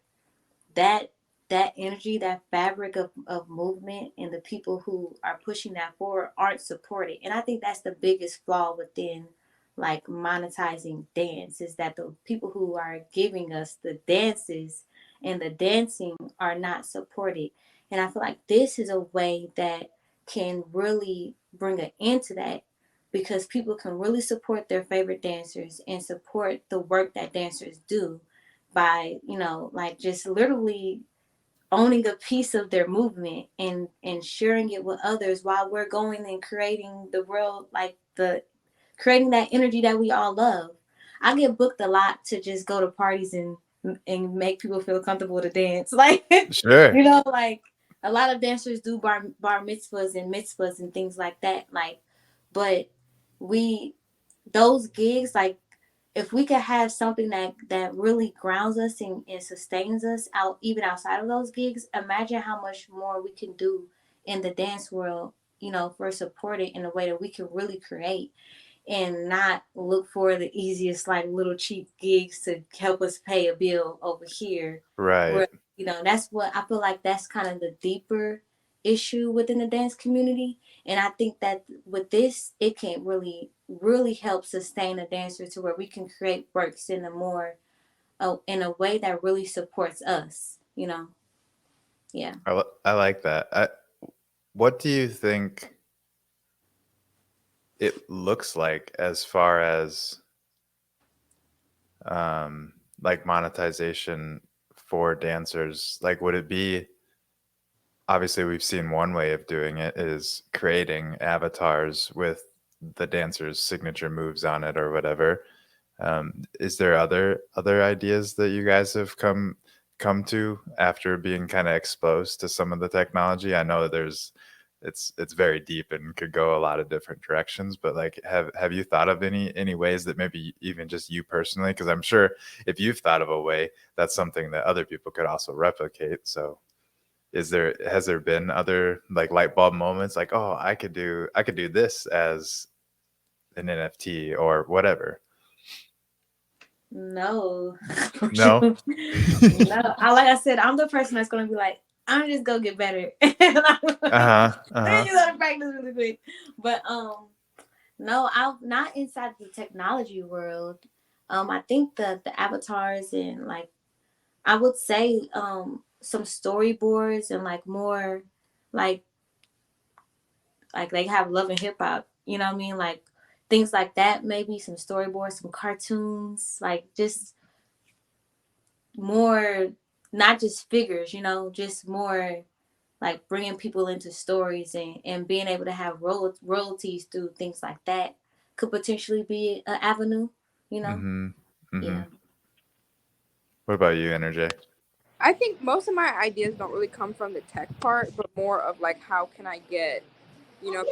that that energy, that fabric of movement, and the people who are pushing that forward aren't supported. And I think that's the biggest flaw within like monetizing dance, is that the people who are giving us the dances and the dancing are not supported. And I feel like this is a way that can really bring an end to that, because people can really support their favorite dancers and support the work that dancers do by, like just literally owning a piece of their movement and sharing it with others while we're going and creating the world, like the creating that energy that we all love. I get booked a lot to just go to parties and make people feel comfortable to dance. Like, Sure. like a lot of dancers do bar mitzvahs and things like that. Like, but we those gigs, like if we could have something that really grounds us and sustains us out even outside of those gigs, imagine how much more we can do in the dance world, for support it in a way that we can really create and not look for the easiest like little cheap gigs to help us pay a bill over here. Right. Where that's what I feel like, that's kind of the deeper issue within the dance community. And I think that with this, it can really really help sustain a dancer to where we can create works in a more in a way that really supports us. Yeah. I like that. What do you think it looks like as far as um, like monetization for dancers? Like, would it be, obviously we've seen one way of doing it is creating avatars with the dancer's signature moves on it or whatever. Is there other ideas that you guys have come to after being kind of exposed to some of the technology? I know there's it's very deep and could go a lot of different directions, but like have you thought of any ways that maybe even just you personally, because I'm sure if you've thought of a way, that's something that other people could also replicate. So has there been other like light bulb moments like, oh, I could do this as an NFT or whatever? No. No. No. Like I said, I'm the person that's gonna be like, I'm just gonna get better. And I'm like, Uh-huh. then Uh-huh. you gotta practice really quick. But no, I'm not inside the technology world. I think the avatars and like I would say some storyboards and like more like they have Love and Hip Hop, you know what I mean? Like things like that, maybe some storyboards, some cartoons, like just more, not just figures, just more like bringing people into stories and being able to have royalties through things like that could potentially be an avenue, you know? Mm-hmm. Mm-hmm. Yeah. What about you, Energy? I think most of my ideas don't really come from the tech part, but more of like how can I get,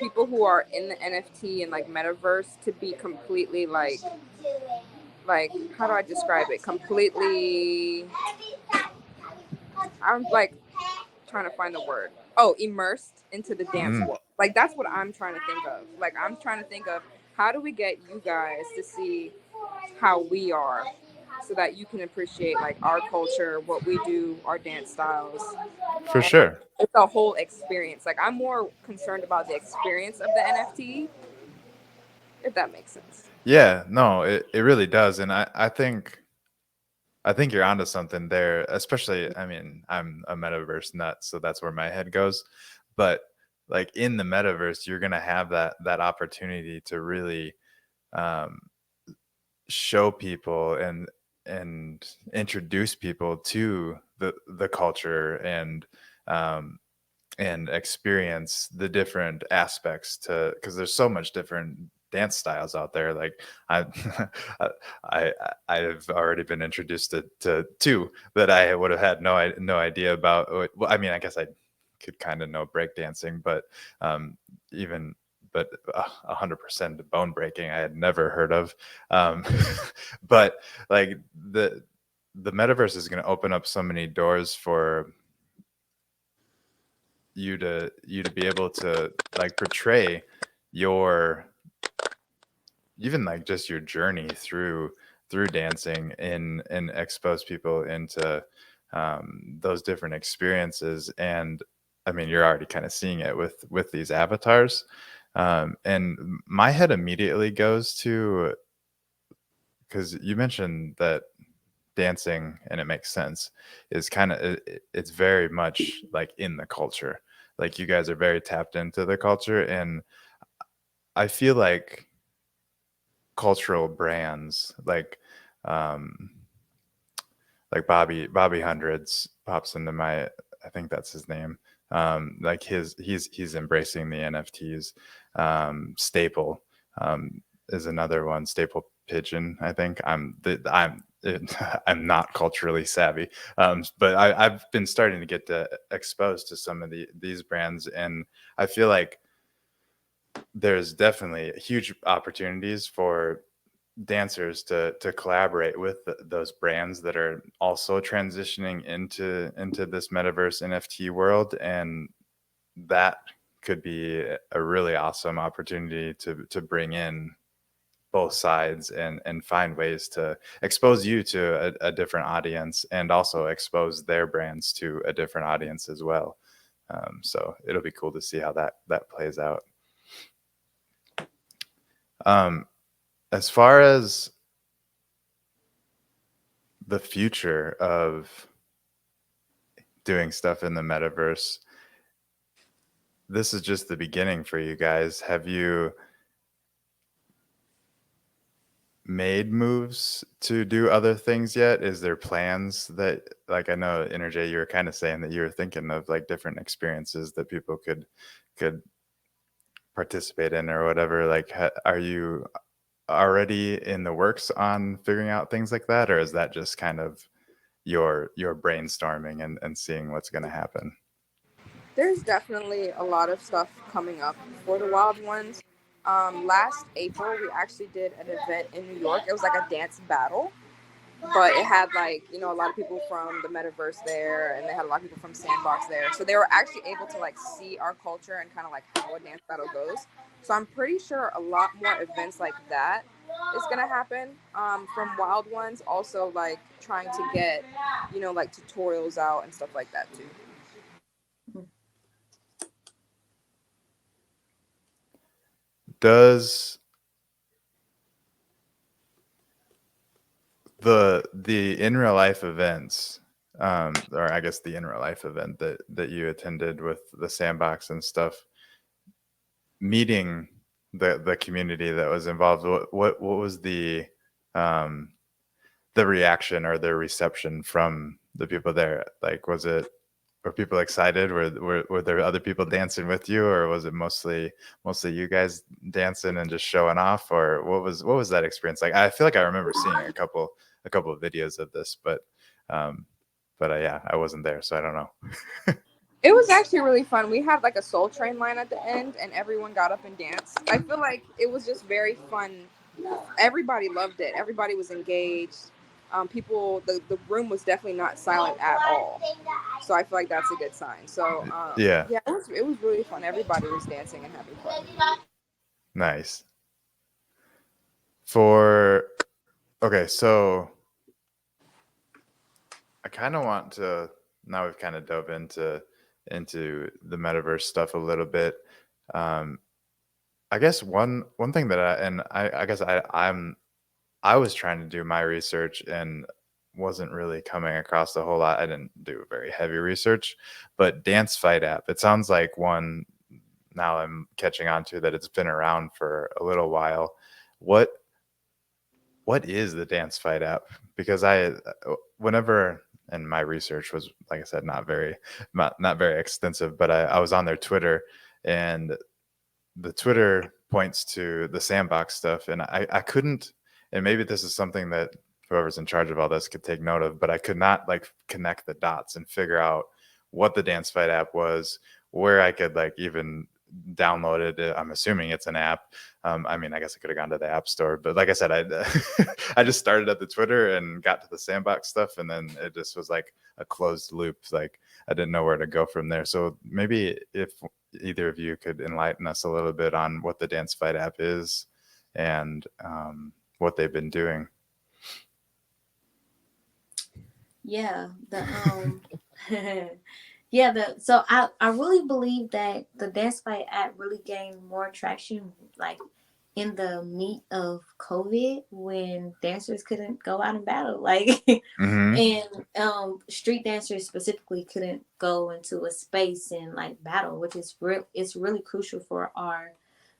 people who are in the NFT and like metaverse to be completely like how do I describe it? Completely, I'm like trying to find the word. Oh, immersed into the dance Mm, world. Like that's what I'm trying to think of. Like I'm trying to think of how do we get you guys to see how we are so that you can appreciate like our culture, what we do, our dance styles. for And sure. it's a whole experience. Like I'm more concerned about the experience of the NFT, if that makes sense. Yeah, no, it really does. And I think you're onto something there, especially, I mean, I'm a metaverse nut, so that's where my head goes. But like in the metaverse, you're gonna have that opportunity to really um show people and introduce people to the culture and experience the different aspects to, because there's so much different dance styles out there. Like I, I, I've already been introduced to two that I would have had no idea about. Well, I mean, I guess I could kind of know breakdancing, but um, even but 100% bone breaking I had never heard of. Um, but like the metaverse is going to open up so many doors for you to be able to like portray your even like just your journey through dancing and expose people into those different experiences. And I mean, you're already kind of seeing it with these avatars. And my head immediately goes to, because you mentioned that dancing, and it makes sense, is kind of it's very much like in the culture. Like you guys are very tapped into the culture, and I feel like cultural brands um Bobby Hundreds pops into my, I think that's his name. Like he's embracing the NFTs. Staple is another one. Staple Pigeon, I think. I'm not culturally savvy, but I've been starting to get exposed to some of these brands, and I feel like there's definitely huge opportunities for dancers to collaborate with those brands that are also transitioning into this metaverse NFT world. And that could be a really awesome opportunity to bring in both sides and find ways to expose you to a different audience, and also expose their brands to a different audience as well. So it'll be cool to see how that plays out. um, as far as the future of doing stuff in the metaverse, this is just the beginning for you guys. Have you made moves to do other things yet? Is there plans that, like, I know Enerjaee, you were kind of saying that you were thinking of like different experiences that people could participate in or whatever. Like, are you already in the works on figuring out things like that, or is that just kind of your brainstorming and seeing what's going to happen? There's definitely a lot of stuff coming up for the Wild Ones. Last April, we actually did an event in New York. It was like a dance battle, but it had like, you know, a lot of people from the metaverse there, and they had a lot of people from Sandbox there, so they were actually able to like see our culture and kind of like how a dance battle goes. So I'm pretty sure a lot more events like that is gonna happen from Wild Ones. Also, like trying to get, you know, like tutorials out and stuff like that too. Does the in real life events, or I guess the in real life event that you attended with the Sandbox and stuff, meeting the community that was involved, what was um the reaction or the reception from the people there? Like, were people excited? Were there other people dancing with you, or was it mostly you guys dancing and just showing off? Or what was that experience like? I feel like I remember seeing a couple of videos of this, um yeah, I wasn't there, so I don't know. It was actually really fun. We had like a Soul Train line at the end, and everyone got up and danced. I feel like it was just very fun. Everybody loved it. Everybody was engaged. The room was definitely not silent at all. So I feel like that's a good sign. So Yeah, yeah, it was really fun. Everybody was dancing and having fun. nice. For Okay, so I kind of want to, now we've kind of dove into the metaverse stuff a little bit. Um, I guess one thing that I guess I was trying to do my research and wasn't really coming across a whole lot. I didn't do very heavy research, but Dance Fight app. It sounds like one now I'm catching on to, that it's been around for a little while. What what is the Dance Fight app? Because whenever, and my research was, like I said, not very extensive, but I was on their Twitter, and the Twitter points to the sandbox stuff, and I couldn't, and maybe this is something that whoever's in charge of all this could take note of, but I could not like connect the dots and figure out what the Dance Fight app was, where I could like even download it. I'm assuming it's an app. I mean, I guess I could have gone to the app store, but like I said, I just started at the Twitter and got to the sandbox stuff, and then it just was like a closed loop. Like I didn't know where to go from there. So maybe if either of you could enlighten us a little bit on what the Dance Fight app is and what they've been doing. Yeah, so I really believe that the Dance Fight app really gained more traction like in the meat of COVID when dancers couldn't go out and battle, like Mm-hmm. and street dancers specifically couldn't go into a space and like battle, which is it's really crucial for our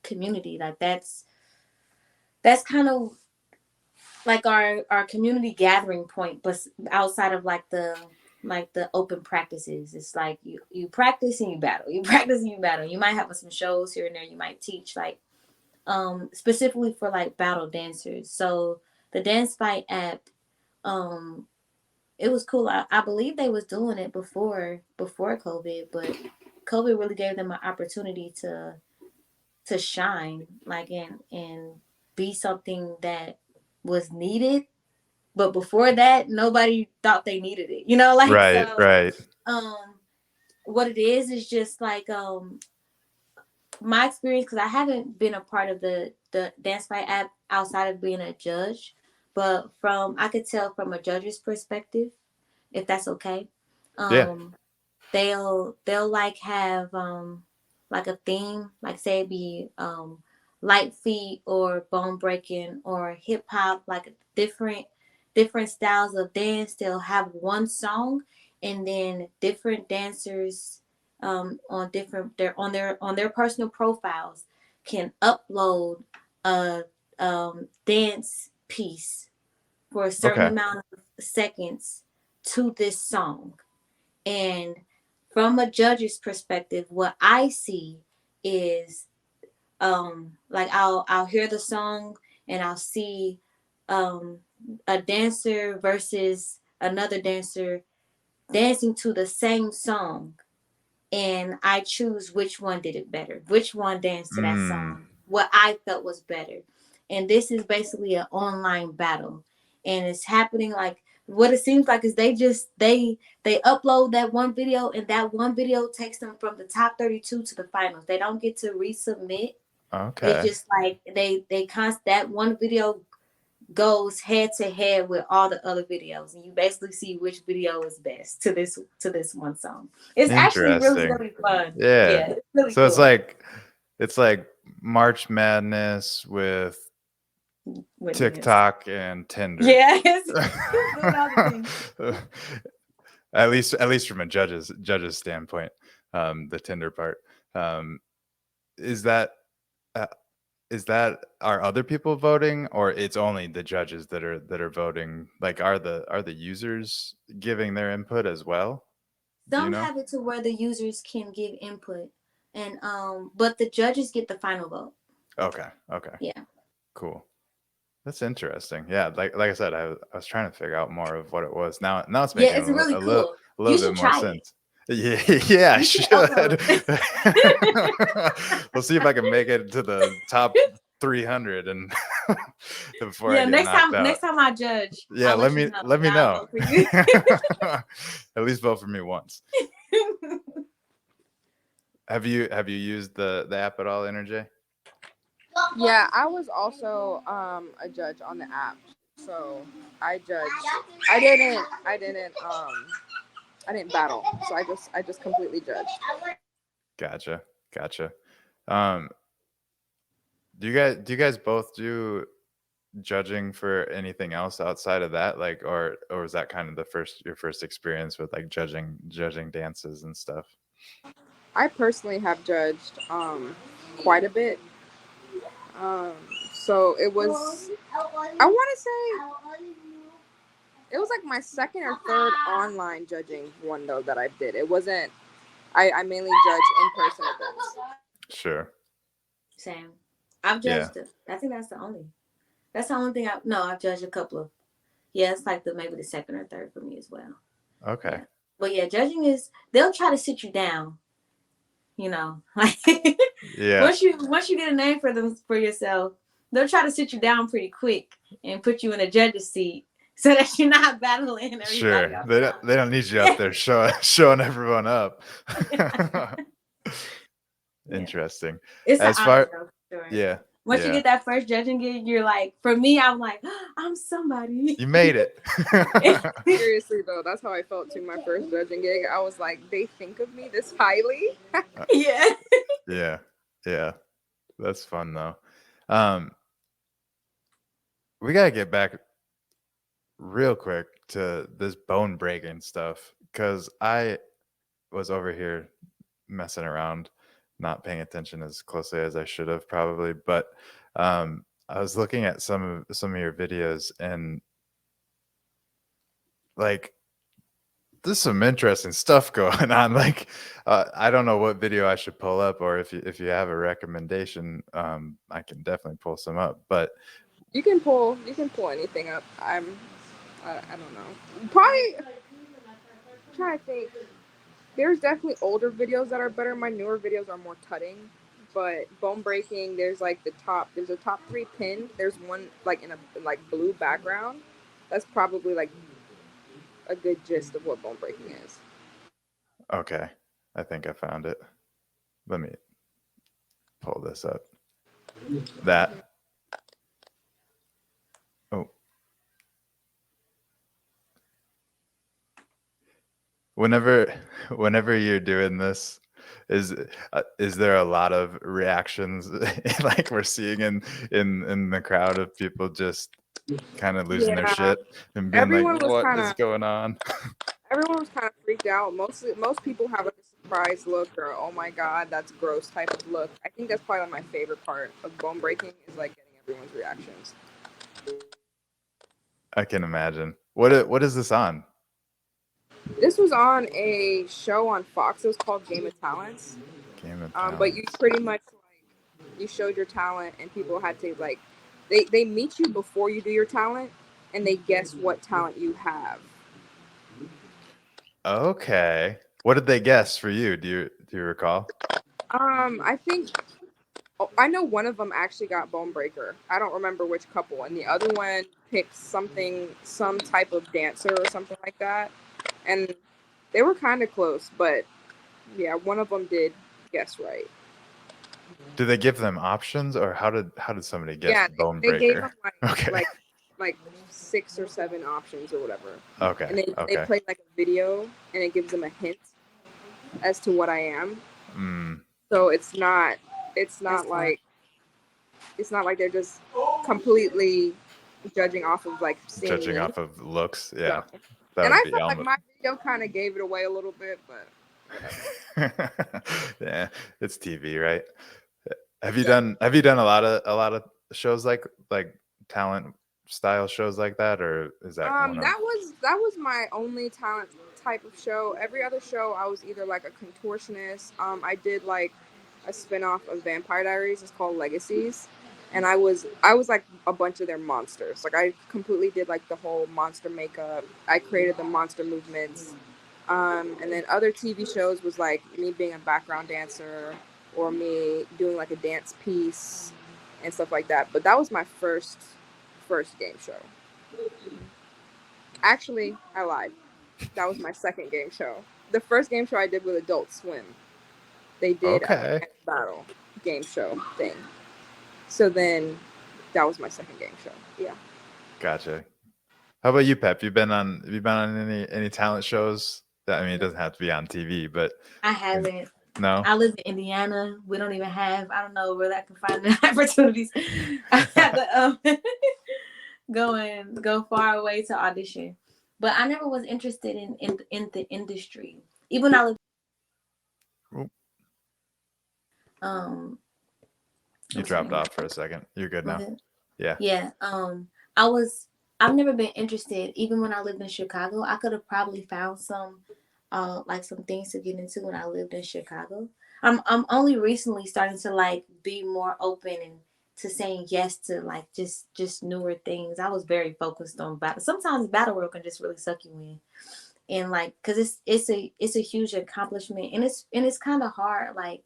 community. Like that's kind of like our community gathering point, but outside of like the open practices. It's like you practice and you battle, you practice and you battle. You might have some shows here and there, you might teach like specifically for like battle dancers. So the Dance Fight app, it was cool. I believe they was doing it before COVID, but COVID really gave them an opportunity to shine, like and be something that was needed. But before that, nobody thought they needed it. You know, like Right, so. right. What it is just like my experience, because I haven't been a part of the Dance Fight app outside of being a judge, but I could tell from a judge's perspective, if that's okay. Yeah. They'll like have like a theme, like say it be light feet or bone breaking or hip hop, like different styles of dance. They'll have one song, and then different dancers on different on their personal profiles can upload a dance piece for a certain Okay. amount of seconds to this song. And from a judge's perspective, what I see is like I'll hear the song and I'll see a dancer versus another dancer dancing to the same song, and I choose which one did it better, which one danced to that Mm. song, what I felt was better. And this is basically an online battle, and it's happening like what it seems like is they upload that one video, and that one video takes them from the top 32 to the finals. They don't get to resubmit. It's Okay. just like that one video goes head to head with all the other videos, and you basically see which video is best to this one song. It's actually really Interesting. really fun. Yeah. Yeah, it's really So cool. it's like March Madness with With this. TikTok and Tinder. Yeah, it's doing all the things. At least from a judge's standpoint, the Tinder part. Is that uh, are other people voting, or it's only the judges that are voting? Like are the users giving their input as well? Do you Some know? have it to where the users can give input, and but the judges get the final vote. Okay. Okay. Yeah. Cool. That's interesting. Yeah, like I said, I was trying to figure out more of what it was. Now it's Yeah, making it's really cool. a You little bit should more try it. sense. Yeah, yeah, I You should upload should. it. We'll see if I can make it to the top 300 and before I Yeah, get knocked out. next time I judge, Yeah, I'll let you know. let me And I'll know. vote for you. At least vote for me once. Have you used the app at all, Enerjaee? Yeah, I was also a judge on the app, so I judged. I didn't battle, so I just completely judged. Gotcha. Um, do you guys both do judging for anything else outside of that, like, or was that kind of your first experience with like judging dances and stuff? I personally have judged quite a bit. So it was, I want to say it was like my second or third online judging one though that I did. It wasn't, I mainly judge in-person events. Sure. Same. I've Yeah. judged it. I think that's the only. That's the only thing I no. I've judged a couple of. Yeah, it's like the maybe the second or third for me as well. Okay. Yeah, but yeah, judging is they'll try to sit you down. You know, like Yeah. once you get a name for them for yourself, they'll try to sit you down pretty quick and put you in a judge's seat so that you're not battling everybody Sure. else They don't need you up out. there showing everyone up. Yeah. Yeah. Interesting. It's an As honor far though, for sure. yeah. Once you Yeah. get that first judging gig, you're like, for me, I'm like, I'm somebody. You made it. Seriously though, that's how I felt too. My first judging gig, I was like, they think of me this highly. Yeah. Yeah. Yeah. That's fun though. Um, we gotta get back real quick to this bone breaking stuff because I was over here messing around, not paying attention as closely as I should have probably, but I was looking at some of your videos and like there's some interesting stuff going on. Like I don't know what video I should pull up, or if you have a recommendation, I can definitely pull some up. But You can pull anything up. I don't know. Probably I'm trying to think. There's definitely older videos that are better. My newer videos are more cutting. But bone breaking, there's a top three pin. There's one like in a like blue background. That's probably like a good gist of what bone breaking is. okay, I think I found it. Let me pull this up. That oh, whenever whenever you're doing this, is there a lot of reactions like we're seeing in the crowd of people just kind of losing their Yeah, shit and being like, everyone was "What kind is of going on?" everyone was kind of freaked out. Most people have like a surprise look or oh my god, that's gross type of look. I think that's probably my favorite part of bone breaking is like getting everyone's reactions. I can imagine. What is this on? This was on a show on Fox. It was called Game of Talents. Game of But you Talents. pretty much like you showed your talent, and people had to like they meet you before you do your talent, and they guess what talent you have. Okay. What did they guess for you? Do you recall? I think I know one of them actually got Bone Breaker. I don't remember which couple, and the other one picked some type of dancer or something like that, and they were kind of close, but yeah, one of them did guess right. Did they give them options, or how did somebody guess Yeah, Bone they gave them Breaker? Okay. like 6 or 7 options or whatever, Okay. and they Okay. play like a video, and it gives them a hint as to what I am. Mm, So it's That's not fun. like it's not like they're just completely judging off of like seeing judging me. off of looks, So, yeah, that and would I be felt like almost. my video kind of gave it away a little bit, but whatever. Yeah, it's TV, right? Yeah. Have you done a lot of shows like talent style shows like that, or is that one of? That was my only talent type of show. Every other show, I was either like a contortionist. I did like a spinoff of Vampire Diaries. It's called Legacies, and I was like a bunch of their monsters. Like I completely did like the whole monster makeup. I created the monster movements. And then other TV shows was like me being a background dancer or me doing like a dance piece and stuff like that. But that was my first game show. Actually, I lied. That was my second game show. The first game show I did with Adult Swim. They did a Okay, dance battle game show thing. So then that was my second game show. Yeah. gotcha. How about you, Pep? Have you been on any talent shows? That I mean, it doesn't have to be on TV, but I in, haven't. no. I live in Indiana. We don't even have. I don't know where I can find the opportunities. I have to go far away to audition. But I never was interested in the industry. Even when I lived Oop, um you I'm sorry. dropped off for a second. You're good My now. bad. Yeah. Yeah. I was. I've never been interested. Even when I lived in Chicago, I could have probably found some, like some things to get into when I lived in Chicago. I'm only recently starting to like be more open and to saying yes to like just newer things. I was very focused on battle. Sometimes battle world can just really suck you in, and like because it's a huge accomplishment, and it's kind of hard, like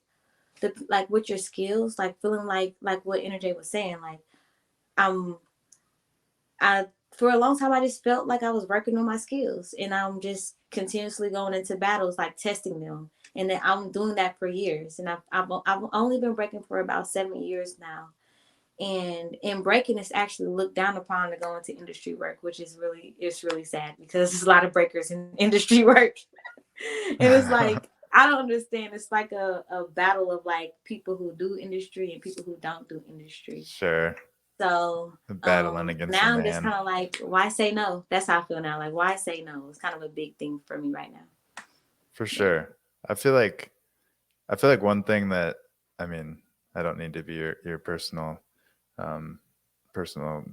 the like with your skills, like feeling like what Enerjaee was saying, like I'm I for a long time I just felt like I was working on my skills, and I'm just continuously going into battles, like testing them, and then I'm doing that for years, and I've only been breaking for about 7 years now, and in breaking it's actually looked down upon to go into industry work, which is really it's really sad because there's a lot of breakers in industry work. And it's like I don't understand. It's like a battle of like people who do industry and people who don't do industry. Sure. So Battling against the now I'm just man. kind of like, why say no? That's how I feel now. Like, why say no? It's kind of a big thing for me right now. For Yeah. sure. I feel like one thing that, I mean, I don't need to be your um personal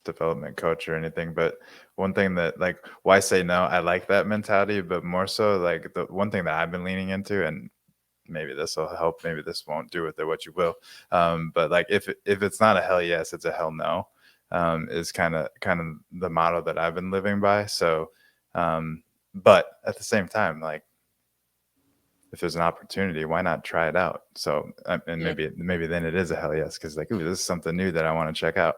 development coach or anything, but one thing that, like, why say no? I like that mentality, but more so like the one thing that I've been leaning into, and maybe this will help, maybe this won't, do with it what you will. But like if it's not a hell yes, it's a hell no. Is kind of the motto that I've been living by. So, but at the same time, like if there's an opportunity, why not try it out? So, and Yeah. maybe then it is a hell yes, because like, ooh, this is something new that I want to check out.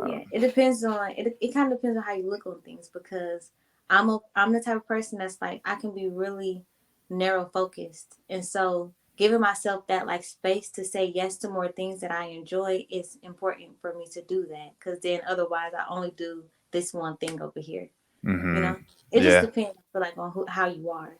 Yeah, it depends on it. It kind of depends on how you look on things because I'm the type of person that's like I can be really narrow focused, and so giving myself that like space to say yes to more things that I enjoy is important for me to do that because then otherwise I only do this one thing over here. You Mm-hmm. know, it just Yeah, depends for like on how you are.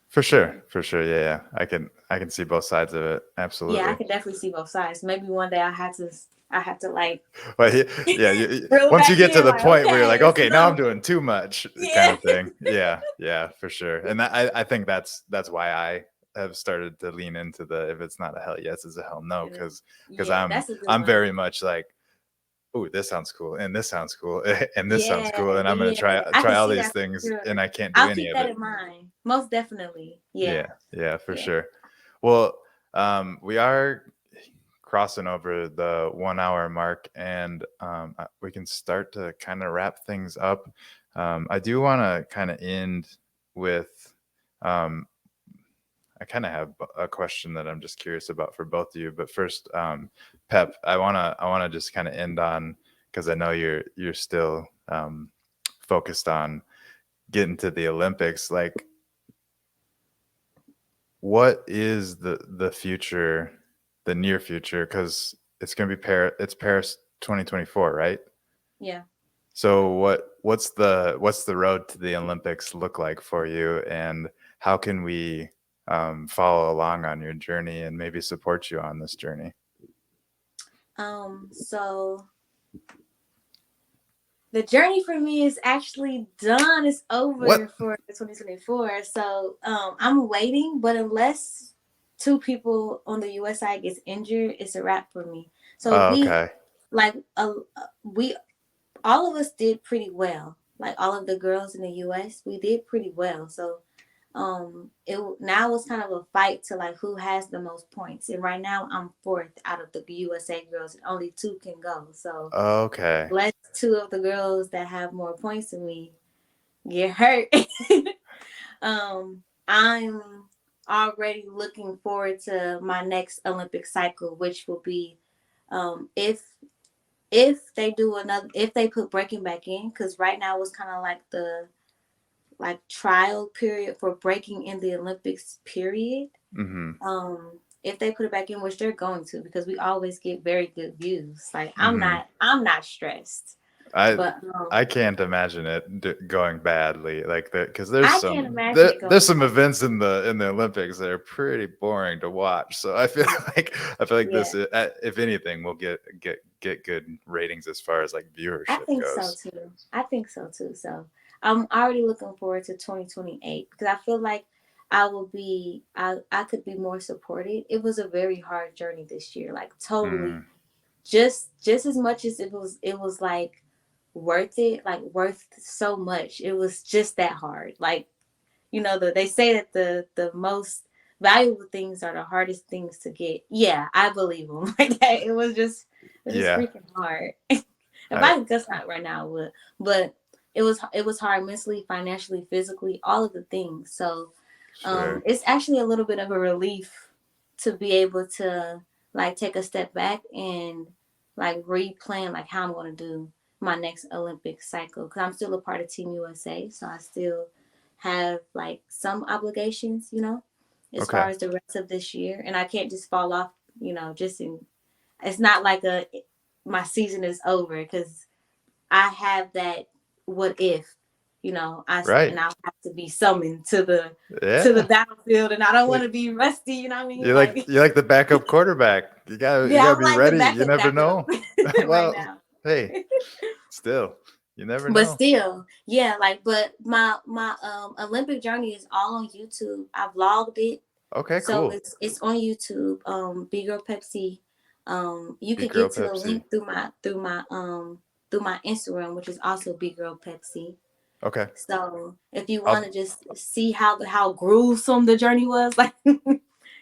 for Yeah. sure, for sure. Yeah, yeah. I can see both sides of it. Yeah, I Absolutely. can definitely see both sides. Maybe one day I have to like But yeah, reel once you back get to in the like point where you're okay, like, it's okay, now I'm enough. doing too much, kind Yeah. of thing. Yeah, yeah, for sure. And I think that's why I have started to lean into the, if it's not a hell yes, it's a hell no, because Yeah, I'm that's a good I'm one. very much like, ooh, this sounds cool, and this sounds cool, and this sounds Yeah, cool, and I'm gonna try yeah. I can all see these that for things, and sure. I can't do I'll any keep of that it. in mind. Most definitely. Yeah, Yeah. yeah, for Yeah. sure. Well, we are crossing over the 1 hour mark, and we can start to kind of wrap things up. I do want to kind of end with, um, I kind of have a question that I'm just curious about for both of you. But first, Pep, I wanna just kind of end on, because I know you're still focused on getting to the Olympics. Like, what is the future, the near future? Because it's going to be Paris 2024, right? Yeah. So what's the road to the Olympics look like for you, and how can we follow along on your journey and maybe support you on this journey? So the journey for me is actually done. It's over What? for 2024. So I'm waiting, but unless two people on the US side gets injured, it's a wrap for me. So Oh, okay. like we all of us did pretty well. Like all of the girls in the US, we did pretty well. So it now it's kind of a fight to like who has the most points. And right now I'm fourth out of the USA girls, and only two can go. So Okay. let two of the girls that have more points than me get hurt. I'm already looking forward to my next Olympic cycle, which will be if they do another, if they put breaking back in, because right now it's kind of like the like trial period for breaking in the Olympics period. Mm-hmm. If they put it back in, which they're going to, because we always get very good views. Like Mm-hmm. I'm not stressed, I but I can't imagine it going badly like that, because I can't imagine it there's going some bad. events in the Olympics that are pretty boring to watch. So I feel Yeah, like yeah. this, if anything, will get good ratings as far as like I viewership think so goes. too. I think so too. So I'm already looking forward to 2028 because I feel like I could be more supported. It was a very hard journey this year, like totally Mm, just as much as it was like worth it, like worth so much. It was just that hard. Like they say that the most valuable things are the hardest things to get. Yeah, I believe them. Like that. It was just Yeah. freaking hard. If I I could cuss out right now, I would. But it was hard mentally, financially, physically, all of the things. So, sure. it's actually a little bit of a relief to be able to like take a step back and like replan like how I'm going to do my next Olympic cycle because I'm still a part of Team USA, so I still have like some obligations, as far Okay. as the rest of this year, and I can't just fall off, just in. It's not like my season is over because I have that what if, Right. and I'll have to be summoned to the Yeah. battlefield, and I don't want Like to be rusty. You know what I mean? you like Like, you like the backup quarterback. You yeah, gotta I'm be like the ready. You backup, never backup know. right Well, now. hey, still, you never But know. still, yeah, like, but my Olympic journey is all on YouTube. I vlogged it, Okay, so cool. it's on YouTube. Big Girl Pepsi. You Big could girl get to the Pepsi. link through my Instagram, which is also Big Girl Pepsi. Okay. So if you want to I'll just see how gruesome the journey was, like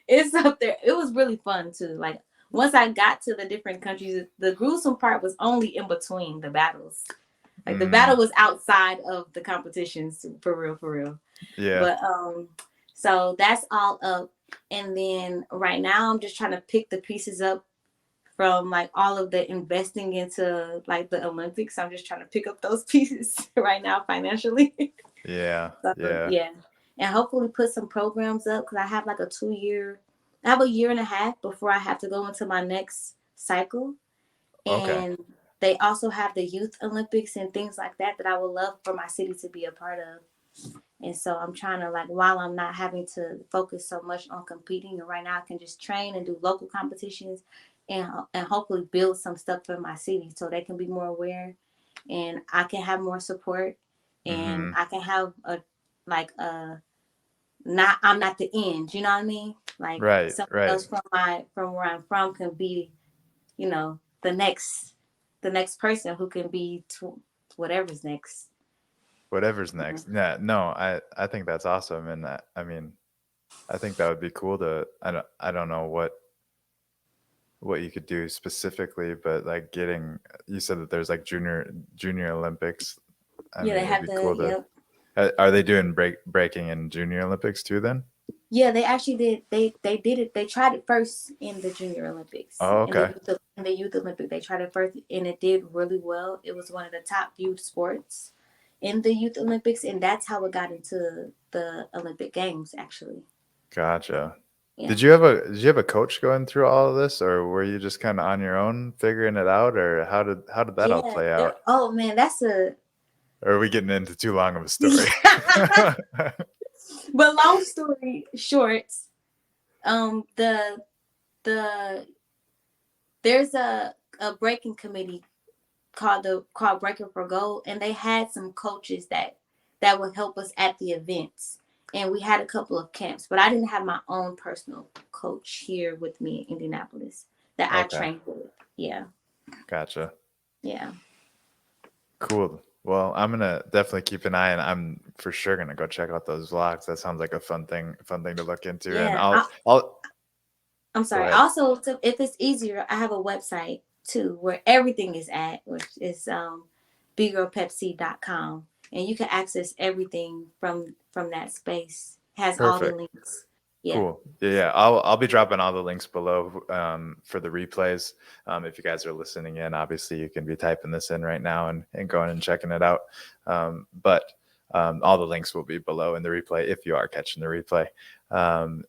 it's up there. It was really fun too. Like once I got to the different countries, the gruesome part was only in between the battles. Like the battle mm, was outside of the competitions for real, for real. yeah. But so that's all up. And then right now I'm just trying to pick the pieces up from like all of the investing into like the Olympics. I'm just trying to pick up those pieces right now financially. Yeah. So Yeah. yeah, and hopefully put some programs up because I have like a 2 year. I have a year and a half before I have to go into my next cycle, Okay. and they also have the Youth Olympics and things like that I would love for my city to be a part of. And so I'm trying to like while I'm not having to focus so much on competing, and right now I can just train and do local competitions, and hopefully build some stuff for my city so they can be more aware, and I can have more support, and Mm-hmm. I can have a like a not I'm not the end. You know what I mean? Like Right. someone Right. else from where I'm from can be, the next person who can be whatever's next. Whatever's Yeah. next. Yeah. No, I think that's awesome, and I mean, I think that would be cool to. I don't know what you could do specifically, but like getting. You said that there's like junior Olympics. I Yeah, mean, they it'd have be the cool to. yep. Are they doing breaking in junior Olympics too? Then. Yeah, they actually did. They did it. They tried it first in the Junior Olympics. Oh, In the okay. Youth Olympic, they tried it first, and it did really well. It was one of the top viewed sports in the Youth Olympics, and that's how it got into the Olympic Games. Actually, Gotcha. yeah, Did you have a coach going through all of this, or were you just kind of on your own figuring it out, or how did that all yeah. play out? Oh man, that's a. Or are we getting into too long of a story? But long story short, the there's a breaking committee called Breaker for Gold, and they had some coaches that would help us at the events. And we had a couple of camps, but I didn't have my own personal coach here with me in Indianapolis that I Okay, trained with. Yeah, gotcha. yeah, Cool. Well, I'm gonna definitely keep an eye, and I'm for sure gonna go check out those vlogs. That sounds like a fun thing to look into. And yeah. I'll I'm go sorry. ahead. Also, if it's easier, I have a website too where everything is at, which is bgirlpepsi.com, and you can access everything from that space. Has all the Perfect. links. Yeah. Cool. Yeah, yeah. I'll be dropping all the links below for the replays. If you guys are listening in, obviously you can be typing this in right now and going and checking it out. But all the links will be below in the replay if you are catching the replay. Um,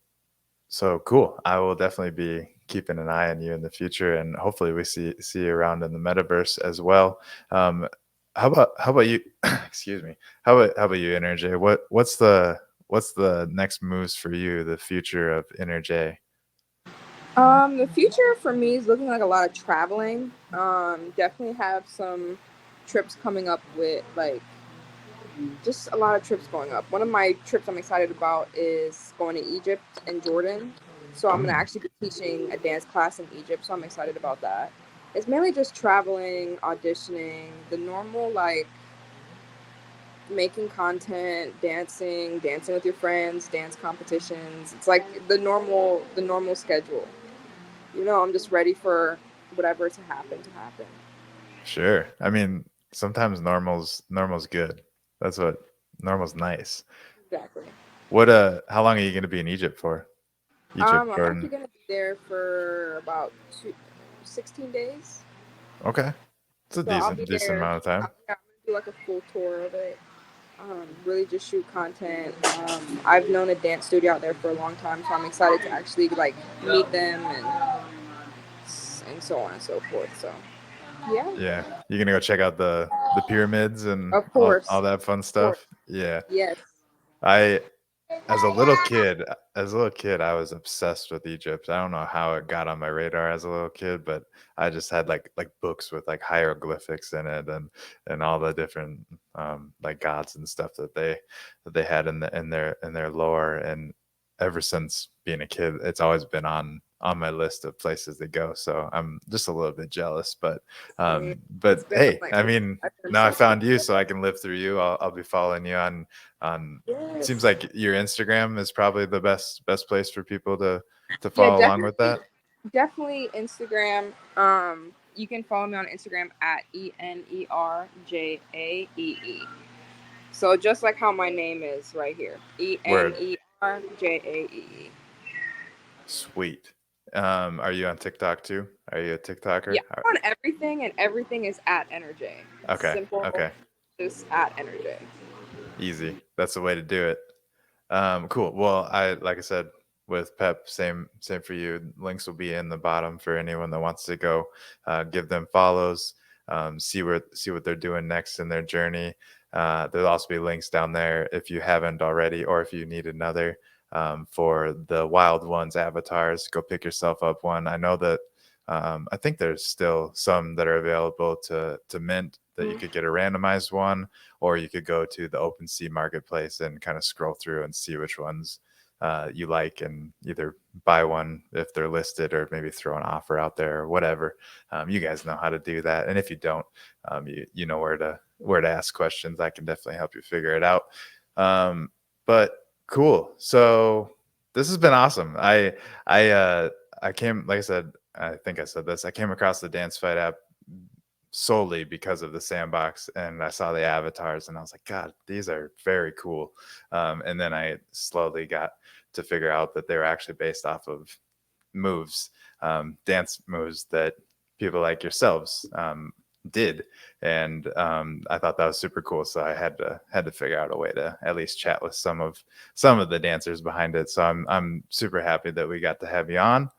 so cool. I will definitely be keeping an eye on you in the future, and hopefully we see you around in the metaverse as well. Um, how about you? Excuse me. How about you, Enerjaee? What's the next moves for you? The future of Enerjaee. The future for me is looking like a lot of traveling. Definitely have some trips coming up with like just a lot of trips going up. One of my trips I'm excited about is going to Egypt and Jordan. So I'm gonna Mm, actually be teaching a dance class in Egypt. So I'm excited about that. It's mainly just traveling, auditioning, the normal like making content, dancing with your friends, dance competitions. It's like the normal schedule. I'm just ready for whatever to happen to happen. Sure. I mean, sometimes normal's good. That's what normal's nice. Exactly. How long are you gonna be in Egypt for? Egypt, I'm actually Jordan. gonna be there for about 16 days. Okay. It's a So I'll be decent there. amount of time. Yeah, I'm gonna do like a full tour of it. Really just shoot content. I've known a dance studio out there for a long time, so I'm excited to actually like meet them and so on and so forth. So yeah, Yeah. You're gonna go check out the pyramids and of all course, that fun of course, stuff? Yeah. yes. I as a little kid, I was obsessed with Egypt. I don't know how it got on my radar as a little kid, but I just had like books with like hieroglyphics in it and all the different like gods and stuff that they had in their lore. And ever since being a kid, it's always been on my list of places to go. So I'm just a little bit jealous, but Same. It's but been on hey, my I list. mean, I've been now I searching. found you, so I can live through you. I'll be following you on seems Yes. like your Instagram is probably the best place for people to Yeah, follow along with definitely, that. definitely Instagram. You can follow me on Instagram at ENERJAEE. So just like how my name is right here, Word. ENERJAEE. Sweet. Are you on TikTok too? Are you a TikToker? Yeah, I'm on everything, and everything is at Enerjaee. Okay. Simple, Okay. just at Enerjaee. Easy. That's the way to do it. Cool. Well, like I said, with Pep, same for you. Links will be in the bottom for anyone that wants to go. Give them follows. See what they're doing next in their journey. There'll also be links down there if you haven't already, or if you need another for the Wild Ones avatars. Go pick yourself up one. I know that. I think there's still some that are available to mint that you Mhm. could get a randomized one, or you could go to the OpenSea marketplace and kind of scroll through and see which ones you like, and either buy one if they're listed, or maybe throw an offer out there or whatever. You guys know how to do that, and if you don't, you know where to ask questions. I can definitely help you figure it out. Um, but cool. So this has been awesome. I I came, like I said, I think I said this. I came across the Dance Fight app solely because of the sandbox, and I saw the avatars and I was like, God, these are very cool. And then I slowly got to figure out that they were actually based off of moves, dance moves that people like yourselves did. And I thought that was super cool. So I had to figure out a way to at least chat with some of the dancers behind it. So I'm super happy that we got to have you on.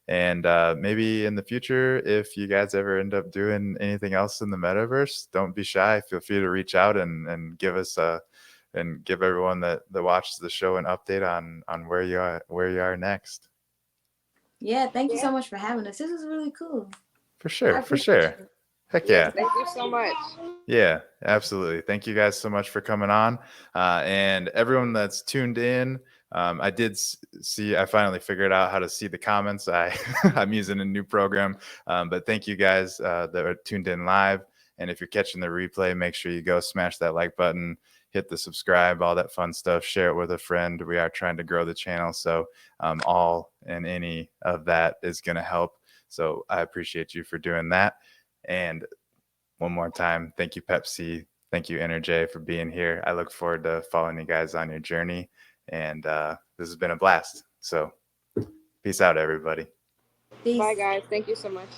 And maybe in the future, if you guys ever end up doing anything else in the metaverse, don't be shy. Feel free to reach out and give us a and give everyone that watches the show an update on where you are next. Yeah, thank you Yeah. so much for having us. This was really cool. For I sure, for appreciate sure. you. Heck Yes, yeah. thank you so much. Yeah, absolutely. Thank you guys so much for coming on. And everyone that's tuned in, I did see, I finally figured out how to see the comments. I'm using a new program. But thank you guys that are tuned in live. And if you're catching the replay, make sure you go smash that like button, hit the subscribe, all that fun stuff, share it with a friend. We are trying to grow the channel. So all and any of that is going to help. So I appreciate you for doing that. And one more time, thank you, Pepsi. Thank you, Enerjaee, for being here. I look forward to following you guys on your journey. And this has been a blast. So, peace out, everybody. Bye, Peace. guys. Thank you so much.